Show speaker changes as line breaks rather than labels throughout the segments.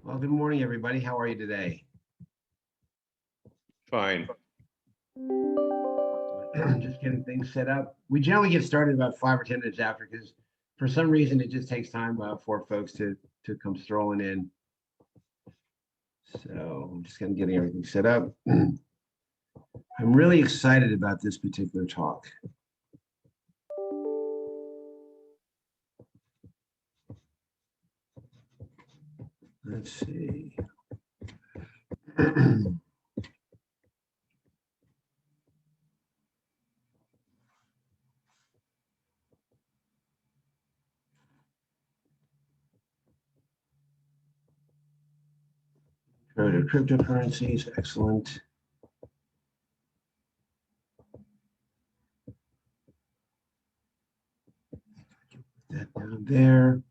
Well, good morning, everybody. How are you today?
Fine.
Just getting things set up. We generally get started about 5 or 10 minutes after because for some reason it just takes time for folks to come strolling in. So I'm just getting everything set up. I'm really excited about this particular talk. Let's see. Go to cryptocurrencies, excellent. Put that down there.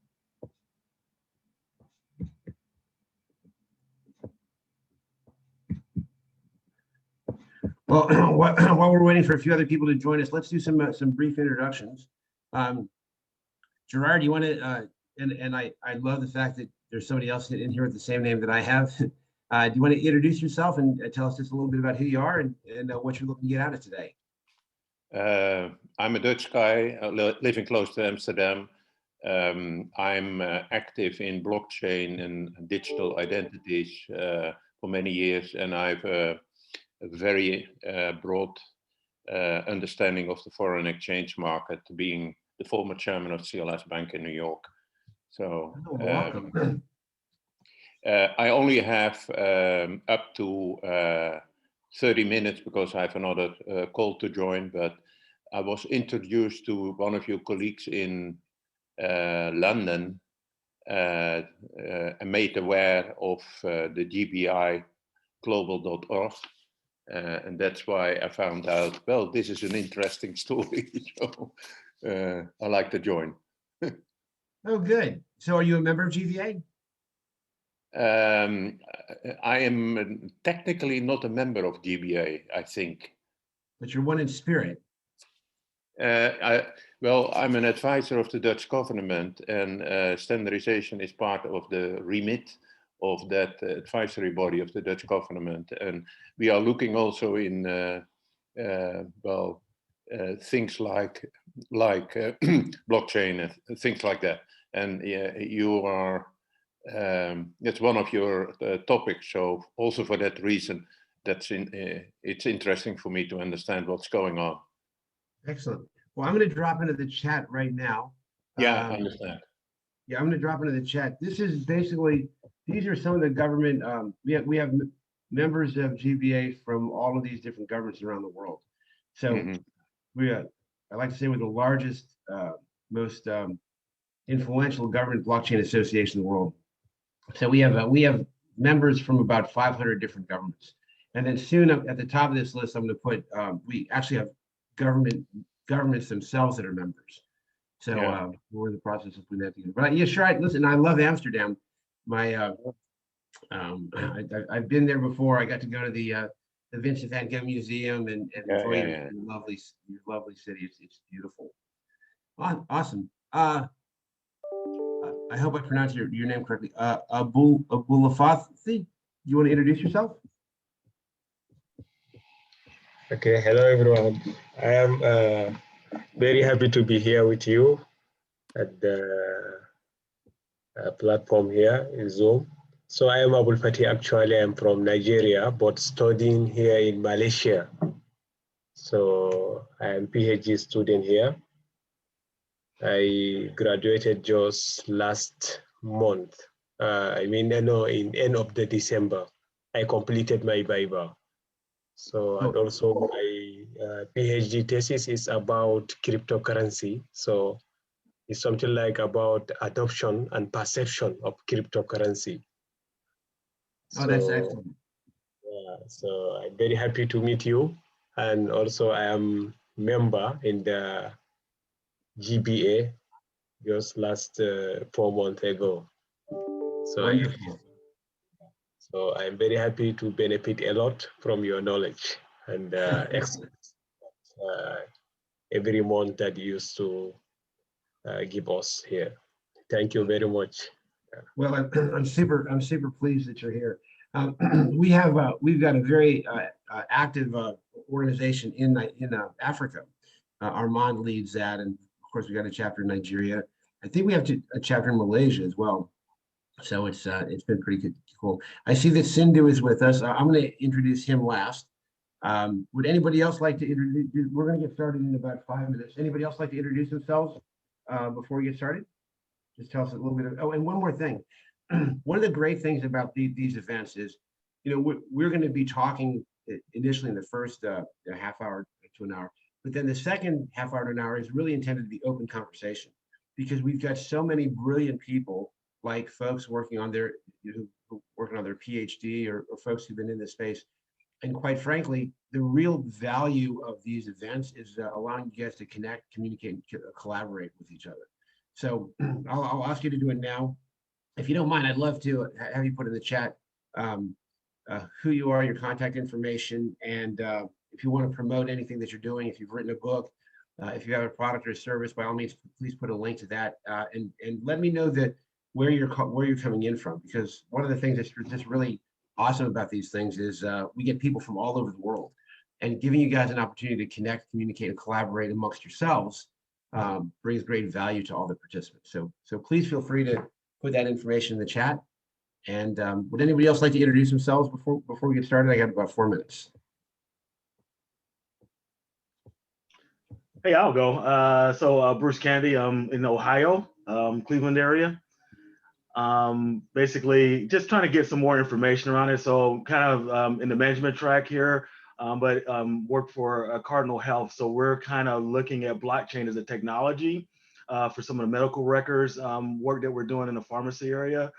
Well, while we're waiting for a few other people to join us, let's do some brief introductions. Gerard, you want to, and I love the fact that there's somebody else in here with the same name that I have. Do you want to introduce yourself and tell us just a little bit about who you are and what you're looking to get out of today?
I'm a Dutch guy living close to Amsterdam. I'm active in blockchain and digital identities for many years, and I've a very broad understanding of the foreign exchange market, being the former chairman of CLS Bank in New York. So
welcome.
I only have up to 30 minutes because I have another call to join, but I was introduced to one of your colleagues in London and made aware of the GBI global.org. And that's why I found out, well, this is an interesting story. So I like to join.
Oh, good. So are you a member of GBA?
I am technically not a member of GBA, I think.
But you're one in spirit.
Well, I'm an advisor of the Dutch government, and standardization is part of the remit of that advisory body of the Dutch government. And we are looking also in, things like blockchain and things like that. And you are, that's one of your topics. So also for that reason, it's interesting for me to understand what's going on.
Excellent. Well, I'm going to drop into the chat right now.
Yeah, I understand.
Yeah, I'm going to drop into the chat. This is basically, these are some of the government, we have members of GBA from all of these different governments around the world. So I like to say we're the largest, most influential government blockchain association in the world. So we have members from about 500 different governments. And then soon at the top of this list, I'm going to put, we actually have governments themselves that are members. So we're in the process of putting that together. But yeah, sure. Listen, I love Amsterdam. My I've been there before. I got to go to the Vincent van Gogh Museum and enjoy your lovely city. It's beautiful. Awesome. I hope I pronounced your name correctly. Abulafathi, you want to introduce yourself?
Okay, hello everyone. I am very happy to be here with you at the platform here in Zoom. So I am Abul Fatih. Actually, I'm from Nigeria, but studying here in Malaysia. So I am PhD student here. I graduated just last month. in end of the December. I completed my Viva. So, and also my PhD thesis is about cryptocurrency. So it's something like about adoption and perception of cryptocurrency.
Oh, that's excellent.
Yeah, so I'm very happy to meet you. And also I am member in the GBA just last 4 months ago. So I'm very happy to benefit a lot from your knowledge and excellence every month that you used to give us here. Thank you very much.
Well, I'm super pleased that you're here. We've got a very active organization in Africa. Armand leads that, and of course we got a chapter in Nigeria. I think we have a chapter in Malaysia as well. So it's been pretty good, cool. I see that Sindhu is with us. I'm going to introduce him last. Would anybody else like to introduce? We're going to get started in about 5 minutes. Anybody else like to introduce themselves before we get started? Just tell us a little bit of, oh, and one more thing. One of the great things about these events is, you know, we're going to be talking initially in the first half hour to an hour, but then the second half hour to an hour is really intended to be open conversation, because we've got so many brilliant people, like folks working on their PhD or folks who've been in this space. And quite frankly, the real value of these events is allowing you guys to connect, communicate, and collaborate with each other. So I'll ask you to do it now. If you don't mind, I'd love to have you put in the chat who you are, your contact information, and if you want to promote anything that you're doing, if you've written a book, if you have a product or a service, by all means, please put a link to that, and let me know that where you're coming in from, because one of the things that's just really awesome about these things is we get people from all over the world, and giving you guys an opportunity to connect, communicate, and collaborate amongst yourselves brings great value to all the participants. So please feel free to put that information in the chat. And would anybody else like to introduce themselves before we get started? I got about 4 minutes.
Hey, I'll go. So Bruce Candy, I'm in Ohio, Cleveland area. Basically just trying to get some more information around it. So kind of in the management track here, but work for Cardinal Health. So we're kind of looking at blockchain as a technology for some of the medical records work that we're doing in the pharmacy area.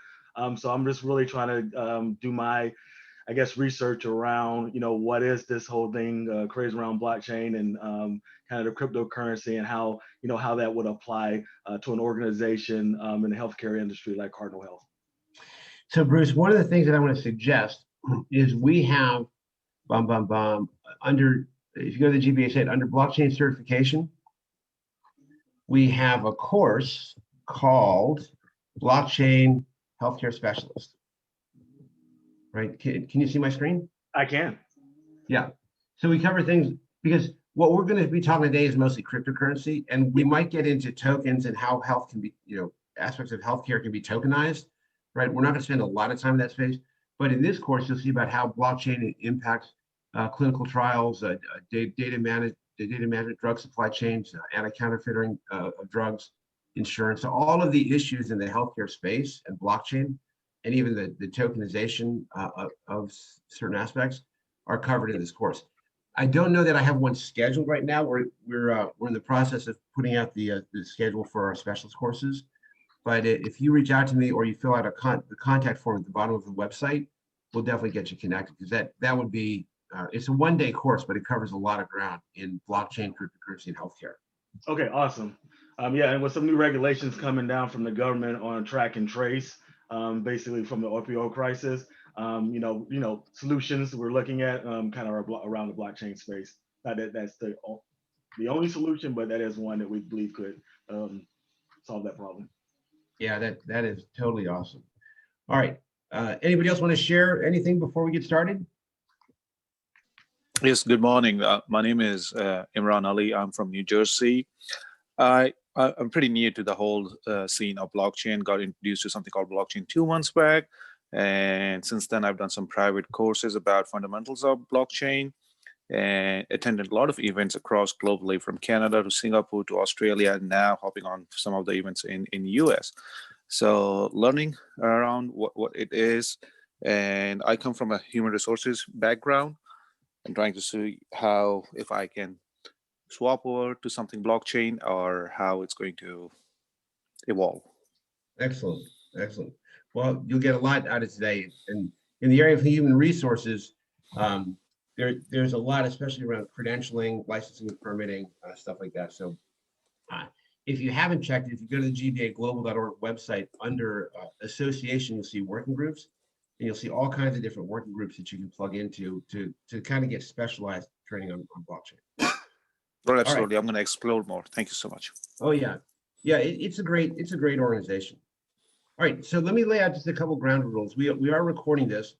So I'm just really trying to do my, I guess, research around, you know, what is this whole thing crazy around blockchain and kind of the cryptocurrency and how, you know, how that would apply to an organization in the healthcare industry like Cardinal Health.
So Bruce, one of the things that I want to suggest is we have under, if you go to the GBA site, under blockchain certification, we have a course called Blockchain Healthcare Specialist. Right? Can you see my screen?
I can.
Yeah. So we cover things, because what we're going to be talking today is mostly cryptocurrency, and we might get into tokens and how health can be, you know, aspects of healthcare can be tokenized, right? We're not going to spend a lot of time in that space, but in this course, you'll see about how blockchain impacts clinical trials, data management, drug supply chains, anti-counterfeiting of drugs, insurance, so all of the issues in the healthcare space and blockchain, and even the tokenization of certain aspects are covered in this course. I don't know that I have one scheduled right now. We're in the process of putting out the schedule for our specialist courses. But if you reach out to me or you fill out the contact form at the bottom of the website, we'll definitely get you connected, because that would be it's a one-day course, but it covers a lot of ground in blockchain, cryptocurrency, and healthcare.
Okay, awesome. Yeah, and with some new regulations coming down from the government on track and trace, basically from the opioid crisis, you know, solutions we're looking at kind of around the blockchain space. Not that that's the only solution, but that is one that we believe could solve that problem.
Yeah, that is totally awesome. All right. Anybody else want to share anything before we get started?
Yes, good morning. My name is Imran Ali. I'm from New Jersey. I'm pretty new to the whole scene of blockchain. Got introduced to something called blockchain 2 months back. And since then, I've done some private courses about fundamentals of blockchain and attended a lot of events across globally, from Canada to Singapore to Australia, and now hopping on some of the events in US. So learning around what it is. And I come from a human resources background. I'm trying to see how, if I can swap over to something blockchain, or how it's going to evolve.
Excellent, excellent. Well, you'll get a lot out of today. And in the area of human resources, there's a lot, especially around credentialing, licensing and permitting, stuff like that. So if you haven't checked, if you go to the gbaglobal.org website, under association, you'll see working groups, and you'll see all kinds of different working groups that you can plug into to kind of get specialized training on blockchain.
Well, absolutely. I'm going to explore more. Thank you so much.
Oh yeah, yeah. It's a great organization. All right, so let me lay out just a couple ground rules. We are recording this.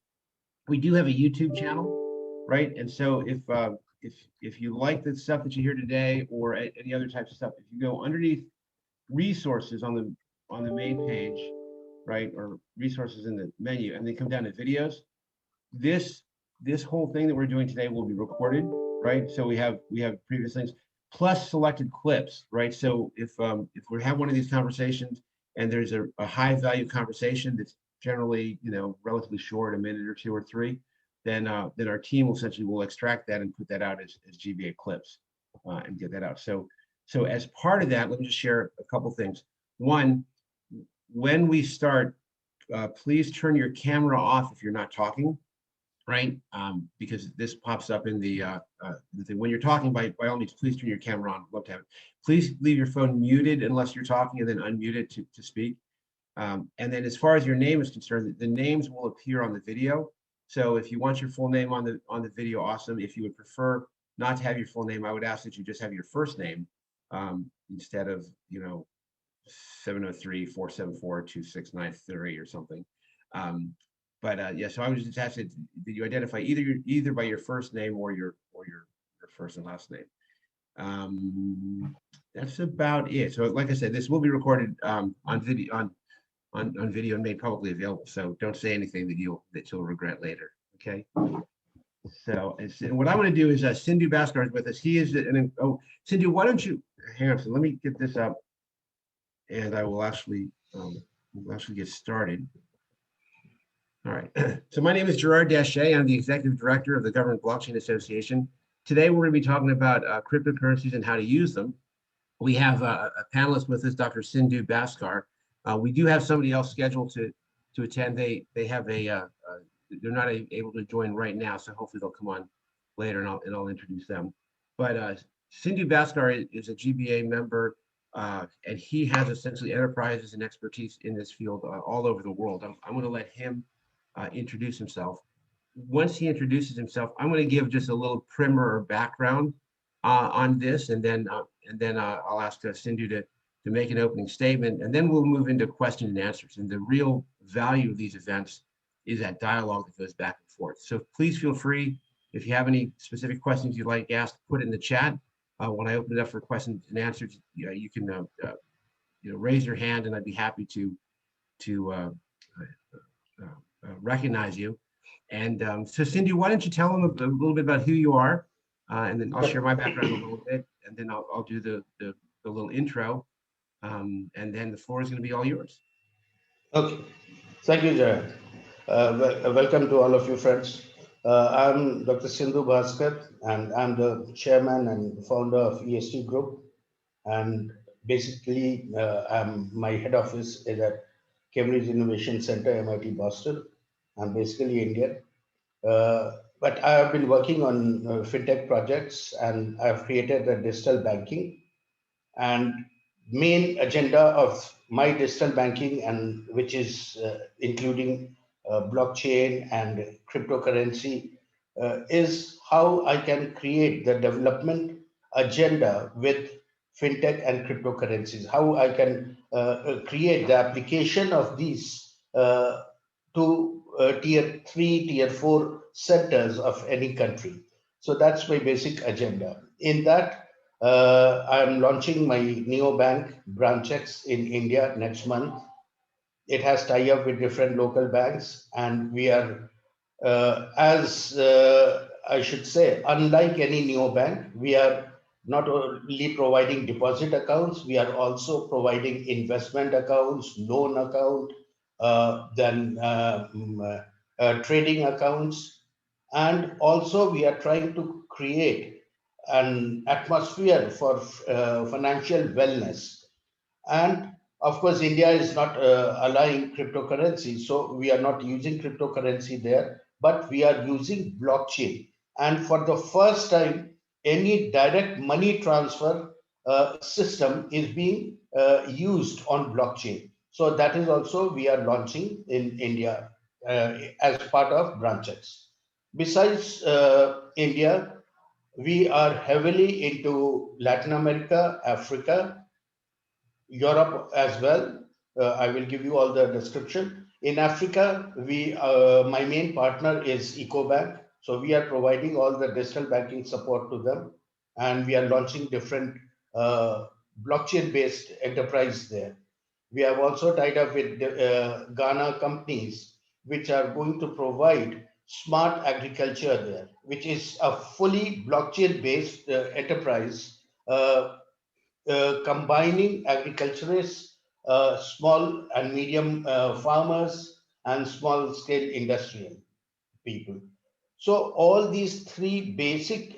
We do have a YouTube channel, right? And so if you like the stuff that you hear today or any other types of stuff, if you go underneath resources on the main page, right, or resources in the menu, and then come down to videos, this whole thing that we're doing today will be recorded, right? So we have previous things plus selected clips, right? So if we have one of these conversations and there's a high value conversation that's generally, you know, relatively short, a minute or two or three, then our team will essentially will extract that and put that out as GBA clips and get that out. So as part of that, let me just share a couple things. One, when we start, please turn your camera off if you're not talking, right? Because this pops up in the thing. When you're talking, by all means, please turn your camera on. Love to have it. Please leave your phone muted unless you're talking, and then unmute it to speak. And then as far as your name is concerned, the names will appear on the video. So if you want your full name on the video, awesome. If you would prefer not to have your full name, I would ask that you just have your first name instead of, you know, 703-474-2693 or something. Yeah, so I was just asking that you identify either by your first name or your first and last name. That's about it. So like I said, this will be recorded on video and made publicly available. So don't say anything that you'll regret later. Okay. So what I want to do is Sindhu Bhaskar is with us. He is Sindhu, why don't you hang on? So let me get this up, and I will actually get started. All right. So my name is Gerard Daché. I'm the Executive Director of the Government Blockchain Association. Today, we're going to be talking about cryptocurrencies and how to use them. We have a panelist with us, Dr. Sindhu Bhaskar. We do have somebody else scheduled to attend. They have they're not able to join right now, so hopefully they'll come on later, and I'll introduce them. But Sindhu Bhaskar is a GBA member, and he has essentially enterprises and expertise in this field all over the world. I'm going to let him introduce himself. Once he introduces himself, I'm going to give just a little primer or background on this, and then I'll ask Sindhu to make an opening statement, and then we'll move into questions and answers. And the real value of these events is that dialogue that goes back and forth. So please feel free, if you have any specific questions you'd like asked, put it in the chat. When I open it up for questions and answers, you can raise your hand, and I'd be happy to recognize you. And so Sindhu, why don't you tell them a little bit about who you are, and then I'll share my background a little bit, and then I'll do the little intro, and then the floor is going to be all yours.
Okay, thank you, Jared. Welcome to all of you, friends. I'm Dr. Sindhu Bhaskar, and I'm the chairman and founder of EST Group. And basically, my head office is at Cambridge Innovation Center, MIT Boston. I'm basically Indian. But I have been working on fintech projects, and I've created a digital banking. And main agenda of my digital banking, and which is including blockchain and cryptocurrency, is how I can create the development agenda with fintech and cryptocurrencies, how I can create the application of these to tier 3, tier 4 centers of any country. So that's my basic agenda. In that, I'm launching my neobank BranchX in India next month. It has tie-up with different local banks, and we are, I should say, unlike any neobank, we are not only providing deposit accounts, we are also providing investment accounts, loan account, trading accounts, and also we are trying to create an atmosphere for financial wellness. And of course, India is not allowing cryptocurrency, so we are not using cryptocurrency there, but we are using blockchain. And for the first time, any direct money transfer system is being used on blockchain. So that is also we are launching in India as part of BranchX. Besides India, we are heavily into Latin America, Africa, Europe as well. I will give you all the description. In Africa, my main partner is EcoBank. So we are providing all the digital banking support to them, and we are launching different blockchain-based enterprise there. We have also tied up with Ghana companies which are going to provide smart agriculture there, which is a fully blockchain-based enterprise, combining agriculturists, small and medium farmers, and small scale industrial people. So all these three basic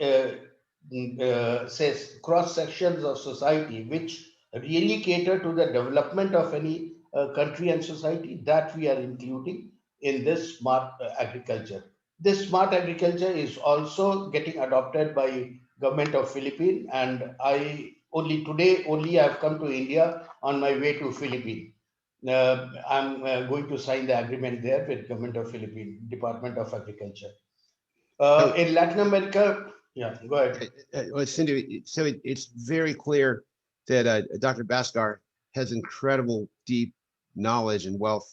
says cross sections of society, which really cater to the development of any country and society, that we are including in this smart agriculture. This smart agriculture is also getting adopted by government of Philippines, and I only today only I have come to India on my way to Philippines. I'm going to sign the agreement there with government of Philippines Department of Agriculture. In Latin America, yeah, go ahead.
Well, Sindhu, so it's very clear that Dr. Bhaskar has incredible deep knowledge and wealth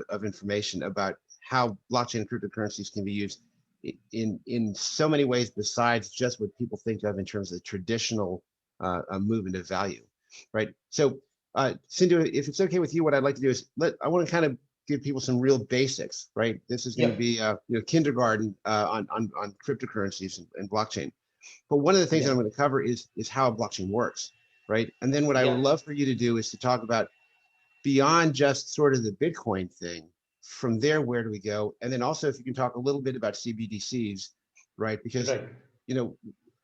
of information about how blockchain and cryptocurrencies can be used in so many ways besides just what people think of in terms of traditional movement of value, right? So, Sindhu, if it's okay with you, what I'd like to do is I want to kind of give people some real basics, right? This is going to be kindergarten on cryptocurrencies and blockchain. But one of the things that I'm going to cover is how a blockchain works, right? And then what I would love for you to do is to talk about beyond just sort of the Bitcoin thing. From there, where do we go? And then also, if you can talk a little bit about CBDCs, right? Because you know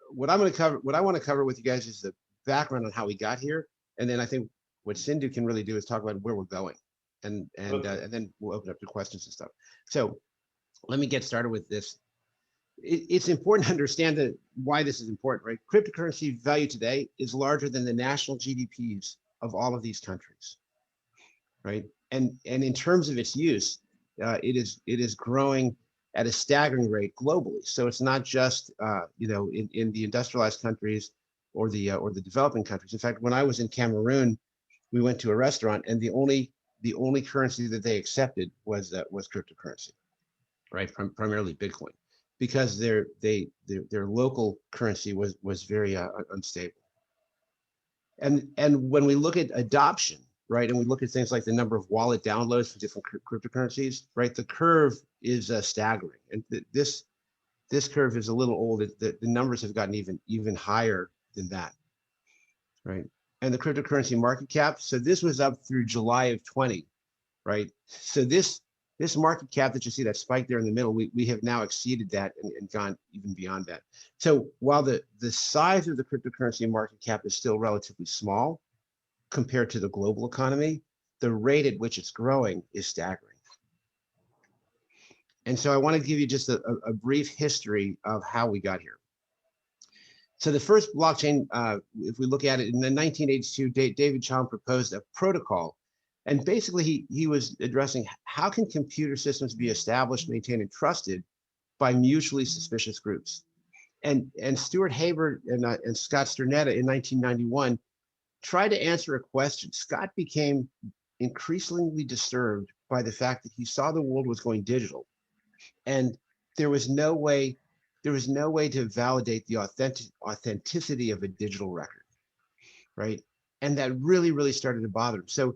what I want to cover with you guys is the background on how we got here, and then I think what Sindhu can really do is talk about where we're going. And then we'll open up to questions and stuff. So let me get started with this. It's important to understand that why this is important, right? Cryptocurrency value today is larger than the national GDPs of all of these countries, right? And in terms of its use, it is growing at a staggering rate globally. So it's not just in the industrialized countries or the developing countries. In fact, when I was in Cameroon, we went to a restaurant, and the only currency that they accepted was cryptocurrency, right? Primarily Bitcoin, because their local currency was very unstable. And when we look at adoption, right, and we look at things like the number of wallet downloads for different cryptocurrencies, right, the curve is staggering. And this curve is a little old. The numbers have gotten even higher than that, right? And the cryptocurrency market cap. So this was up through July of 20, right? So this market cap that you see, that spike there in the middle, we have now exceeded that and gone even beyond that. So while the size of the cryptocurrency market cap is still relatively small compared to the global economy, the rate at which it's growing is staggering. And so I want to give you just a brief history of how we got here. So the first blockchain, if we look at it in the 1982, David Chaum proposed a protocol. And basically he was addressing how can computer systems be established, maintained, and trusted by mutually suspicious groups. And Stuart Haber and Scott Sternetta in 1991 tried to answer a question. Scott became increasingly disturbed by the fact that he saw the world was going digital, and there was no way to validate the authenticity of a digital record, right? And that really started to bother him.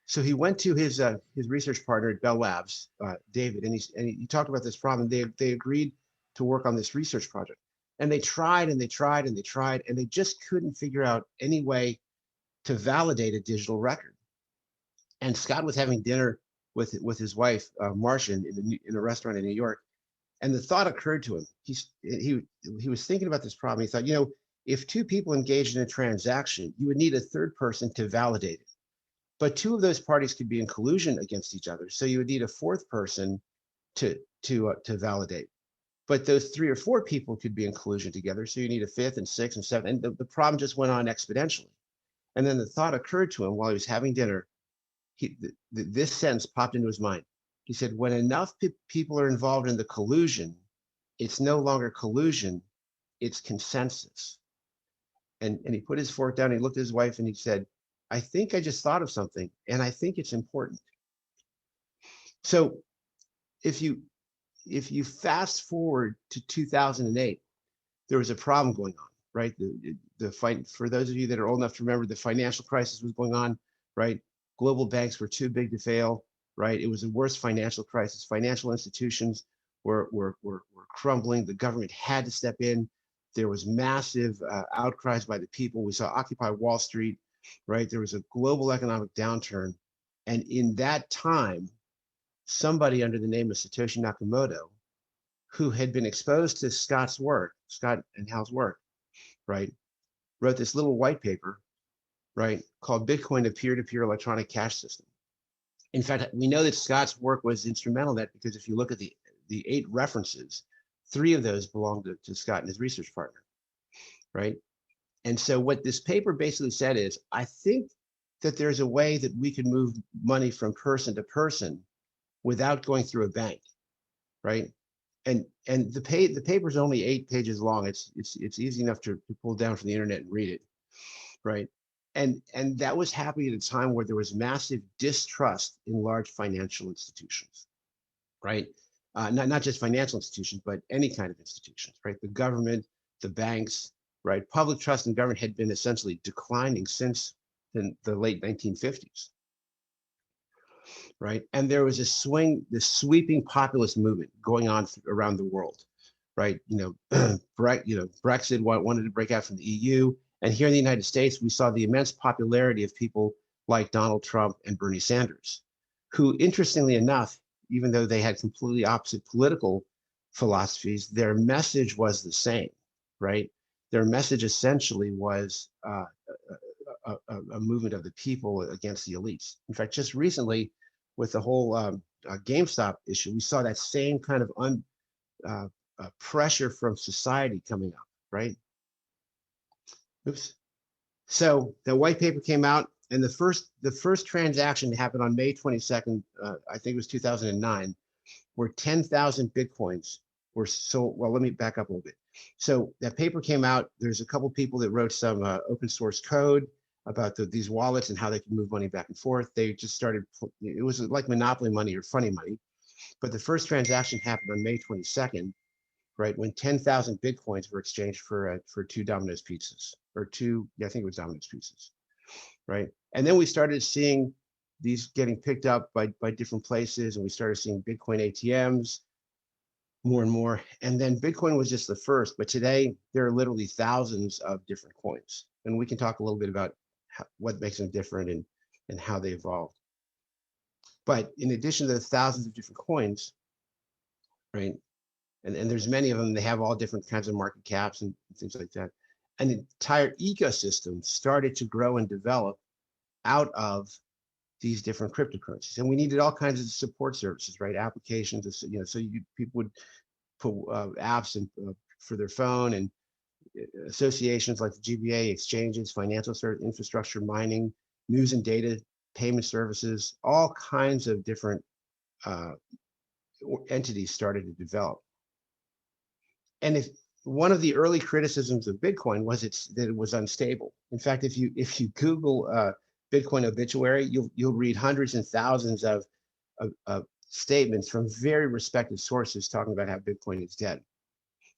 So he went to his research partner at Bell Labs, David, and he talked about this problem. They agreed to work on this research project, and they tried and they tried and they tried, and they just couldn't figure out any way to validate a digital record. And Scott was having dinner with his wife, Marcia, in a restaurant in New York, and the thought occurred to him. He was thinking about this problem. He thought, if two people engaged in a transaction, you would need a third person to validate it. But two of those parties could be in collusion against each other, so you would need a fourth person to validate. But those three or four people could be in collusion together, so you need a fifth and sixth and seventh, and the problem just went on exponentially. And then the thought occurred to him while he was having dinner. This sentence popped into his mind. He said, when enough people are involved in the collusion, it's no longer collusion, it's consensus. And he put his fork down, he looked at his wife, and he said, I think I just thought of something, and I think it's important. So if you fast forward to 2008, there was a problem going on, right? The fight, for those of you that are old enough to remember, the financial crisis was going on, right? Global banks were too big to fail, right? It was the worst financial crisis. Financial institutions were crumbling. The government had to step in. There was massive outcries by the people. We saw Occupy Wall Street, right? There was a global economic downturn. And in that time, somebody under the name of Satoshi Nakamoto, who had been exposed to Scott and Hal's work, right, wrote this little white paper, right, called Bitcoin, a peer-to-peer electronic cash system. In fact, we know that Scott's work was instrumental in that, because if you look at the 8 references, 3 of those belong to Scott and his research partner, right? And so what this paper basically said is, I think that there's a way that we can move money from person to person without going through a bank, right? And the paper is only 8 pages long. It's easy enough to pull down from the internet and read it, right? And that was happening at a time where there was massive distrust in large financial institutions, right? Not just financial institutions, but any kind of institutions, right? The government, the banks, right? Public trust in government had been essentially declining since the late 1950s, right? And there was this sweeping populist movement going on around the world, right? Brexit wanted to break out from the EU. And here in the United States, we saw the immense popularity of people like Donald Trump and Bernie Sanders, who, interestingly enough, even though they had completely opposite political philosophies, their message was the same, right? Their message essentially was a movement of the people against the elites. In fact, just recently, with the whole GameStop issue, we saw that same kind of pressure from society coming up, right? Oops. So the white paper came out, and the first transaction happened on May 22nd, I think it was 2009, where 10,000 Bitcoins were sold. Well, let me back up a little bit. So that paper came out. There's a couple people that wrote some open source code about these wallets and how they can move money back and forth. They just started, it was like Monopoly money or funny money. But the first transaction happened on May 22nd, right, when 10,000 Bitcoins were exchanged for 2 Domino's pizzas, or 2, I think it was Domino's pizzas, right? And then we started seeing these getting picked up by different places, and we started seeing Bitcoin ATMs more and more. And then Bitcoin was just the first, but today there are literally thousands of different coins. And we can talk a little bit about what makes them different and how they evolved. But in addition to the thousands of different coins, right, and there's many of them, they have all different kinds of market caps and things like that. An entire ecosystem started to grow and develop out of these different cryptocurrencies. And we needed all kinds of support services, right? Applications, so people would put apps for their phone, and associations like the GBA, exchanges, financial service, infrastructure, mining, news and data, payment services, all kinds of different entities started to develop. And if one of the early criticisms of Bitcoin was that it was unstable. In fact, if you Google Bitcoin obituary, you'll read hundreds and thousands of statements from very respected sources talking about how Bitcoin is dead.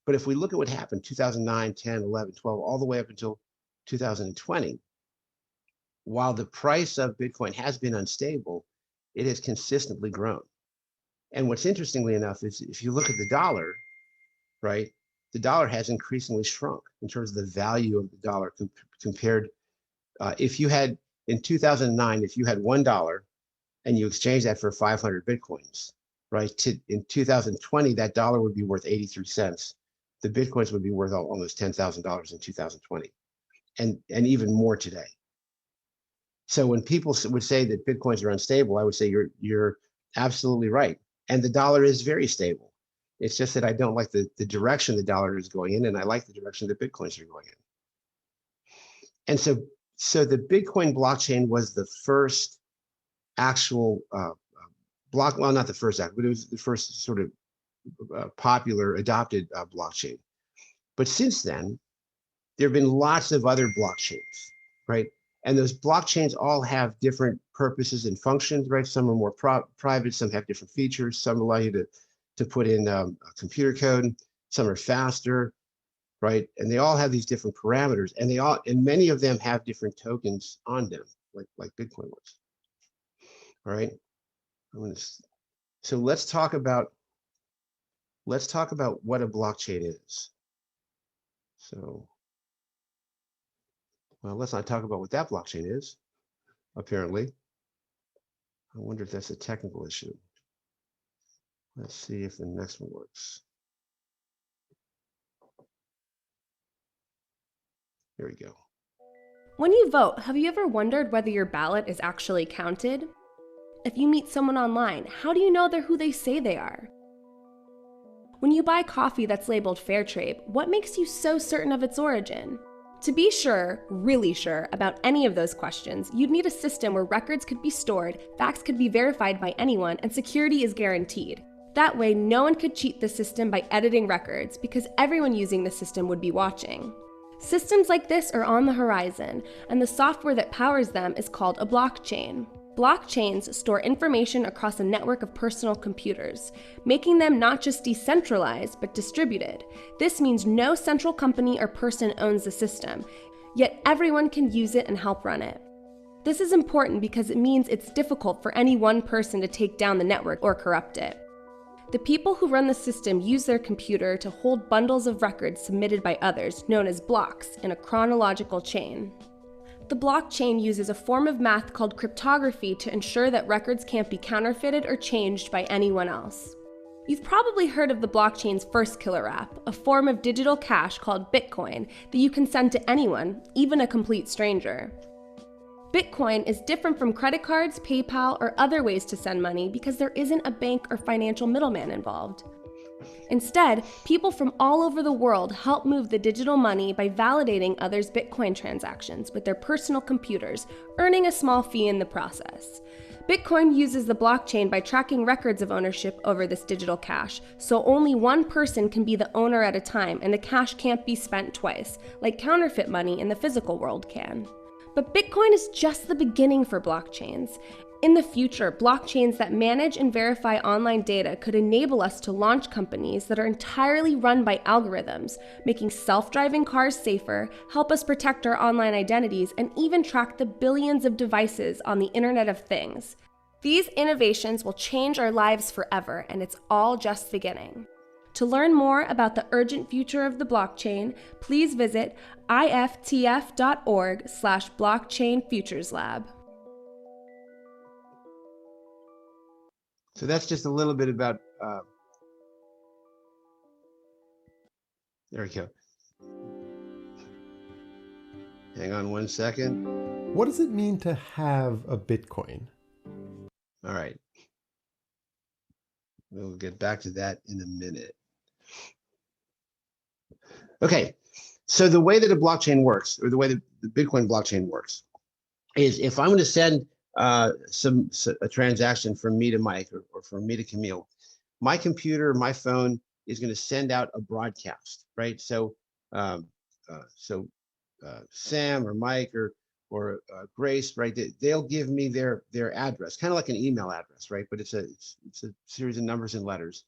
But if we look at what happened 2009, 10, 11, 12, all the way up until 2020, while the price of Bitcoin has been unstable, it has consistently grown. And what's interestingly enough is if you look at the dollar, right, the dollar has increasingly shrunk in terms of the value of the dollar compared. If you had, in 2009, if you had $1 and you exchange that for 500 Bitcoins, right, in 2020, that dollar would be worth 83 cents. The Bitcoins would be worth almost $10,000 in 2020, and even more today. So when people would say that Bitcoins are unstable, I would say you're absolutely right. And the dollar is very stable. It's just that I don't like the direction the dollar is going in, and I like the direction that Bitcoins are going in. And so the Bitcoin blockchain was the first actual block, well, not the first act, but it was the first sort of popular adopted blockchain. But since then, there have been lots of other blockchains, right? And those blockchains all have different purposes and functions, right? Some are more private, some have different features, some allow you to put in a computer code, some are faster, right? And they all have these different parameters, and many of them have different tokens on them, like Bitcoin was. All right. So let's talk about what a blockchain is. So, well, let's not talk about what that blockchain is, apparently. I wonder if that's a technical issue. Let's see if the next one works. Here we go.
When you vote, have you ever wondered whether your ballot is actually counted? If you meet someone online, how do you know they're who they say they are? When you buy coffee that's labeled fair trade, what makes you so certain of its origin? To be sure, really sure, about any of those questions, you'd need a system where records could be stored, facts could be verified by anyone, and security is guaranteed. That way, no one could cheat the system by editing records, because everyone using the system would be watching. Systems like this are on the horizon, and the software that powers them is called a blockchain. Blockchains store information across a network of personal computers, making them not just decentralized, but distributed. This means no central company or person owns the system, yet everyone can use it and help run it. This is important because it means it's difficult for any one person to take down the network or corrupt it. The people who run the system use their computer to hold bundles of records submitted by others, known as blocks, in a chronological chain. The blockchain uses a form of math called cryptography to ensure that records can't be counterfeited or changed by anyone else. You've probably heard of the blockchain's first killer app, a form of digital cash called Bitcoin that you can send to anyone, even a complete stranger. Bitcoin is different from credit cards, PayPal, or other ways to send money because there isn't a bank or financial middleman involved. Instead, people from all over the world help move the digital money by validating others' Bitcoin transactions with their personal computers, earning a small fee in the process. Bitcoin uses the blockchain by tracking records of ownership over this digital cash, so only one person can be the owner at a time and the cash can't be spent twice, like counterfeit money in the physical world can. But Bitcoin is just the beginning for blockchains. In the future, blockchains that manage and verify online data could enable us to launch companies that are entirely run by algorithms, making self-driving cars safer, help us protect our online identities, and even track the billions of devices on the Internet of Things. These innovations will change our lives forever, and it's all just beginning. To learn more about the urgent future of the blockchain, please visit iftf.org/blockchainfutureslab.
So that's just a little bit about, there we go. Hang on one second.
What does it mean to have a Bitcoin?
All right. We'll get back to that in a minute. Okay, so the way that a blockchain works, or the way that the Bitcoin blockchain works, is if I'm going to send a transaction from me to Mike or from me to Camille, my computer, my phone is going to send out a broadcast, right? So, Sam or Mike or Grace, right? They'll give me their address, kind of like an email address, right? But it's a series of numbers and letters,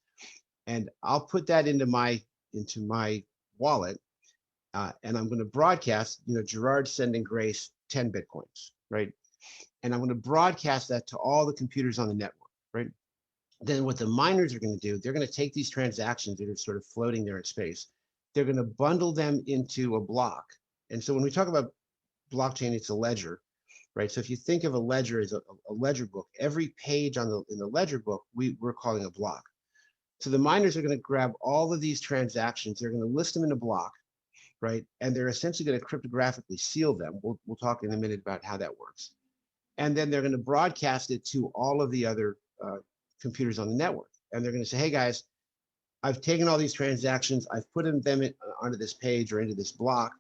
and I'll put that into my wallet, and I'm going to broadcast. Gerard's sending Grace 10 Bitcoins, right? And I'm going to broadcast that to all the computers on the network, right? Then what the miners are going to do, they're going to take these transactions that are sort of floating there in space. They're going to bundle them into a block. And so when we talk about blockchain, it's a ledger, right? So if you think of a ledger as a ledger book, every page in the ledger book, we're calling a block. So the miners are going to grab all of these transactions. They're going to list them in a block, right? And they're essentially going to cryptographically seal them. We'll talk in a minute about how that works. And then they're going to broadcast it to all of the other computers on the network. And they're going to say, hey guys, I've taken all these transactions, I've put them onto this page or into this block,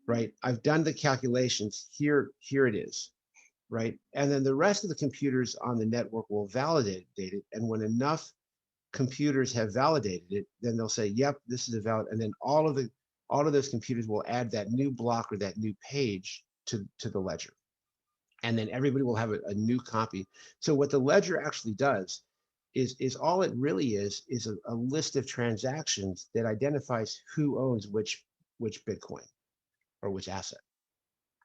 right? I've done the calculations, here it is, right? And then the rest of the computers on the network will validate it. And when enough computers have validated it, then they'll say, yep, this is a valid, and then all of those computers will add that new block or that new page to the ledger. and then everybody will have a new copy. So what the ledger actually does is all it really is a list of transactions that identifies who owns which Bitcoin or which asset,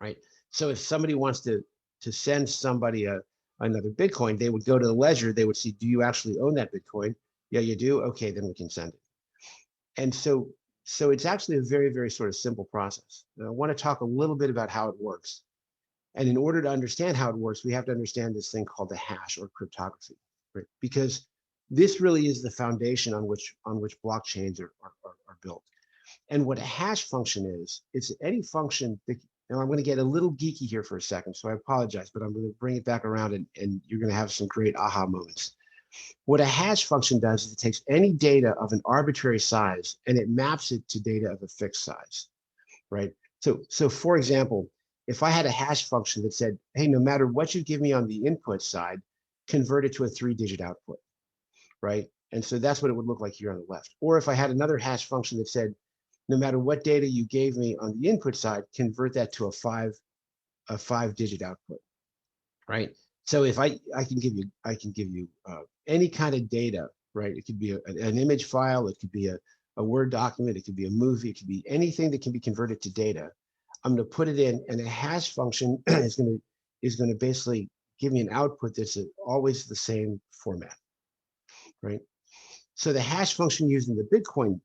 right? So if somebody wants to send somebody another Bitcoin, they would go to the ledger, they would see, do you actually own that Bitcoin? Yeah, you do. Okay, then we can send it. And so it's actually a very, very sort of simple process. And I want to talk a little bit about how it works. And in order to understand how it works, we have to understand this thing called the hash or cryptography, right? Because this really is the foundation on which blockchains are built. And what a hash function is, it's any function that, now I'm going to get a little geeky here for a second, so I apologize, but I'm going to bring it back around and you're going to have some great aha moments. What a hash function does is it takes any data of an arbitrary size and it maps it to data of a fixed size, right? So for example, if I had a hash function that said, hey, no matter what you give me on the input side, convert it to a 3-digit output, right? And so that's what it would look like here on the left. Or if I had another hash function that said, no matter what data you gave me on the input side, convert that to a 5-digit output, right? So if I can give you any kind of data, right? It could be an image file, it could be a Word document, it could be a movie, it could be anything that can be converted to data. I'm going to put it in, and a hash function is going to basically give me an output that's always the same format, right? So the hash function used in the Bitcoin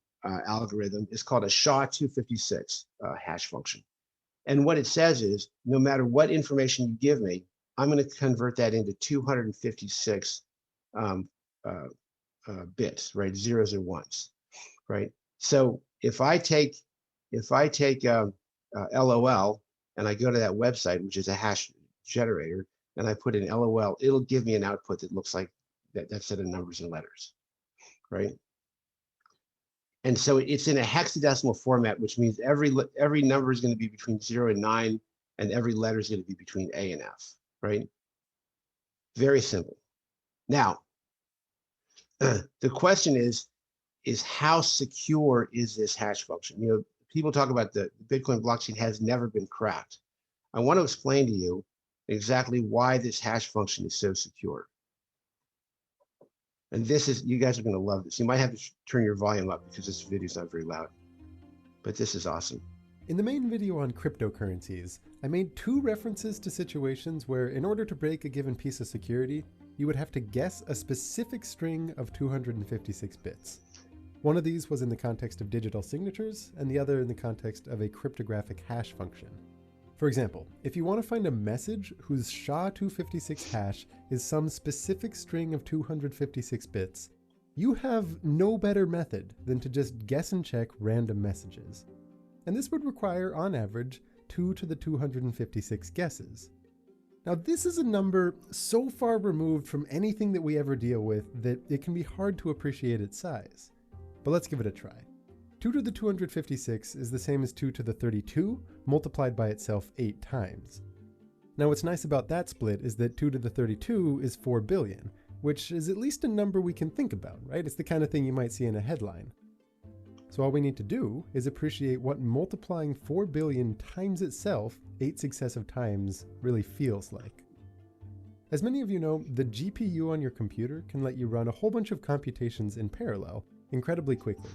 algorithm is called a SHA-256 hash function. And what it says is, no matter what information you give me, I'm going to convert that into 256 bits, right? Zeros and ones, right? So if I take LOL and I go to that website, which is a hash generator, and I put in LOL, it'll give me an output that looks like that set of numbers and letters, right? And so it's in a hexadecimal format, which means every number is going to be between 0 and 9, and every letter is going to be between A and F, right? Very simple. Now, the question is how secure is this hash function? You know, people talk about the Bitcoin blockchain has never been cracked. I want to explain to you exactly why this hash function is so secure. And this is, you guys are going to love this. You might have to turn your volume up because this video is not very loud, but this is awesome.
In the main video on cryptocurrencies, I made 2 references to situations where in order to break a given piece of security, you would have to guess a specific string of 256 bits. One of these was in the context of digital signatures, and the other in the context of a cryptographic hash function. For example, if you want to find a message whose SHA-256 hash is some specific string of 256 bits, you have no better method than to just guess and check random messages. And this would require, on average, 2 to the 256 guesses. Now, this is a number so far removed from anything that we ever deal with that it can be hard to appreciate its size. But let's give it a try. 2 to the 256 is the same as 2 to the 32 multiplied by itself 8 times. Now, what's nice about that split is that 2 to the 32 is 4 billion, which is at least a number we can think about, right? It's the kind of thing you might see in a headline. So all we need to do is appreciate what multiplying 4 billion times itself 8 successive times really feels like. As many of you know, the GPU on your computer can let you run a whole bunch of computations in parallel incredibly quickly.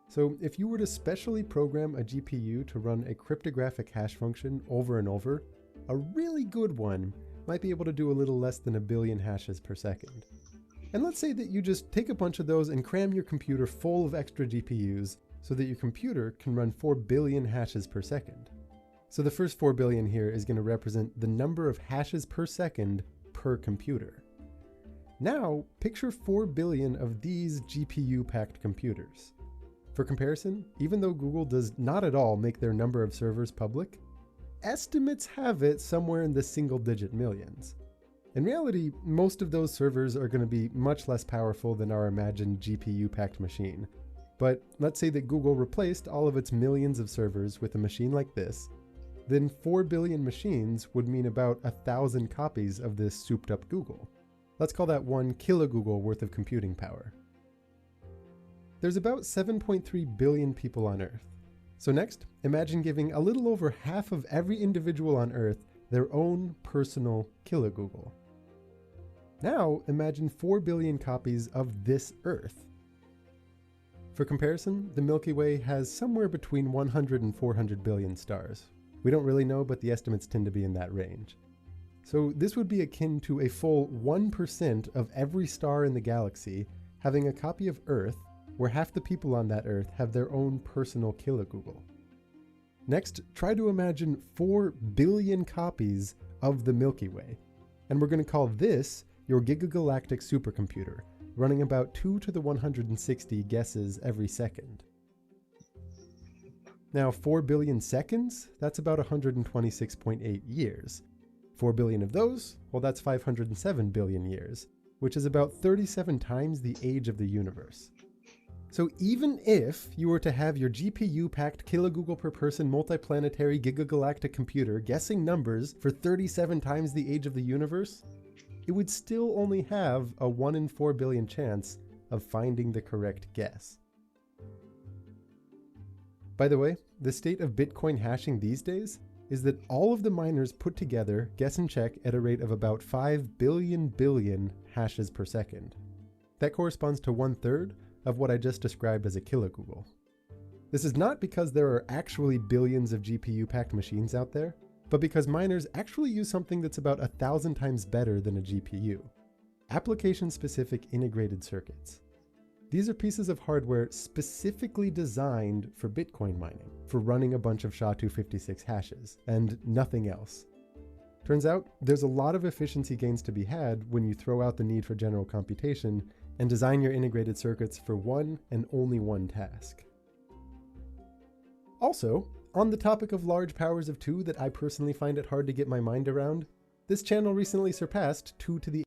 So if you were to specially program a GPU to run a cryptographic hash function over and over, a really good one might be able to do a little less than 1 billion hashes per second. And let's say that you just take a bunch of those and cram your computer full of extra GPUs so that your computer can run 4 billion hashes per second. So the first 4 billion here is going to represent the number of hashes per second per computer. Now, picture 4 billion of these GPU-packed computers. For comparison, even though Google does not at all make their number of servers public, estimates have it somewhere in the single-digit millions. In reality, most of those servers are going to be much less powerful than our imagined GPU-packed machine. But let's say that Google replaced all of its millions of servers with a machine like this, then 4 billion machines would mean about 1,000 copies of this souped-up Google. Let's call that 1 kilogoogle worth of computing power. There's about 7.3 billion people on Earth. So next, imagine giving a little over half of every individual on Earth their own personal kilogoogle. Now imagine 4 billion copies of this Earth. For comparison, the Milky Way has somewhere between 100 and 400 billion stars. We don't really know, but the estimates tend to be in that range. So this would be akin to a full 1% of every star in the galaxy having a copy of Earth, where half the people on that Earth have their own personal kilogoogle. Next, try to imagine 4 billion copies of the Milky Way. And we're going to call this your gigagalactic supercomputer, running about 2 to the 160 guesses every second. Now, 4 billion seconds, that's about 126.8 years. 4 billion of those, well, that's 507 billion years, which is about 37 times the age of the universe. So even if you were to have your GPU-packed kilogoogle per person multiplanetary gigagalactic computer guessing numbers for 37 times the age of the universe, it would still only have a 1 in 4 billion chance of finding the correct guess. By the way, the state of Bitcoin hashing these days is that all of the miners put together guess and check at a rate of about 5 billion hashes per second. That corresponds to 1/3 of what I just described as a kilogoogle. This is not because there are actually billions of GPU-packed machines out there, but because miners actually use something that's about 1,000 times better than a GPU: application-specific integrated circuits. These are pieces of hardware specifically designed for Bitcoin mining, for running a bunch of SHA-256 hashes, and nothing else. Turns out, there's a lot of efficiency gains to be had when you throw out the need for general computation and design your integrated circuits for one and only one task. Also, on the topic of large powers of 2 that I personally find it hard to get my mind around, this channel recently surpassed 2 to the...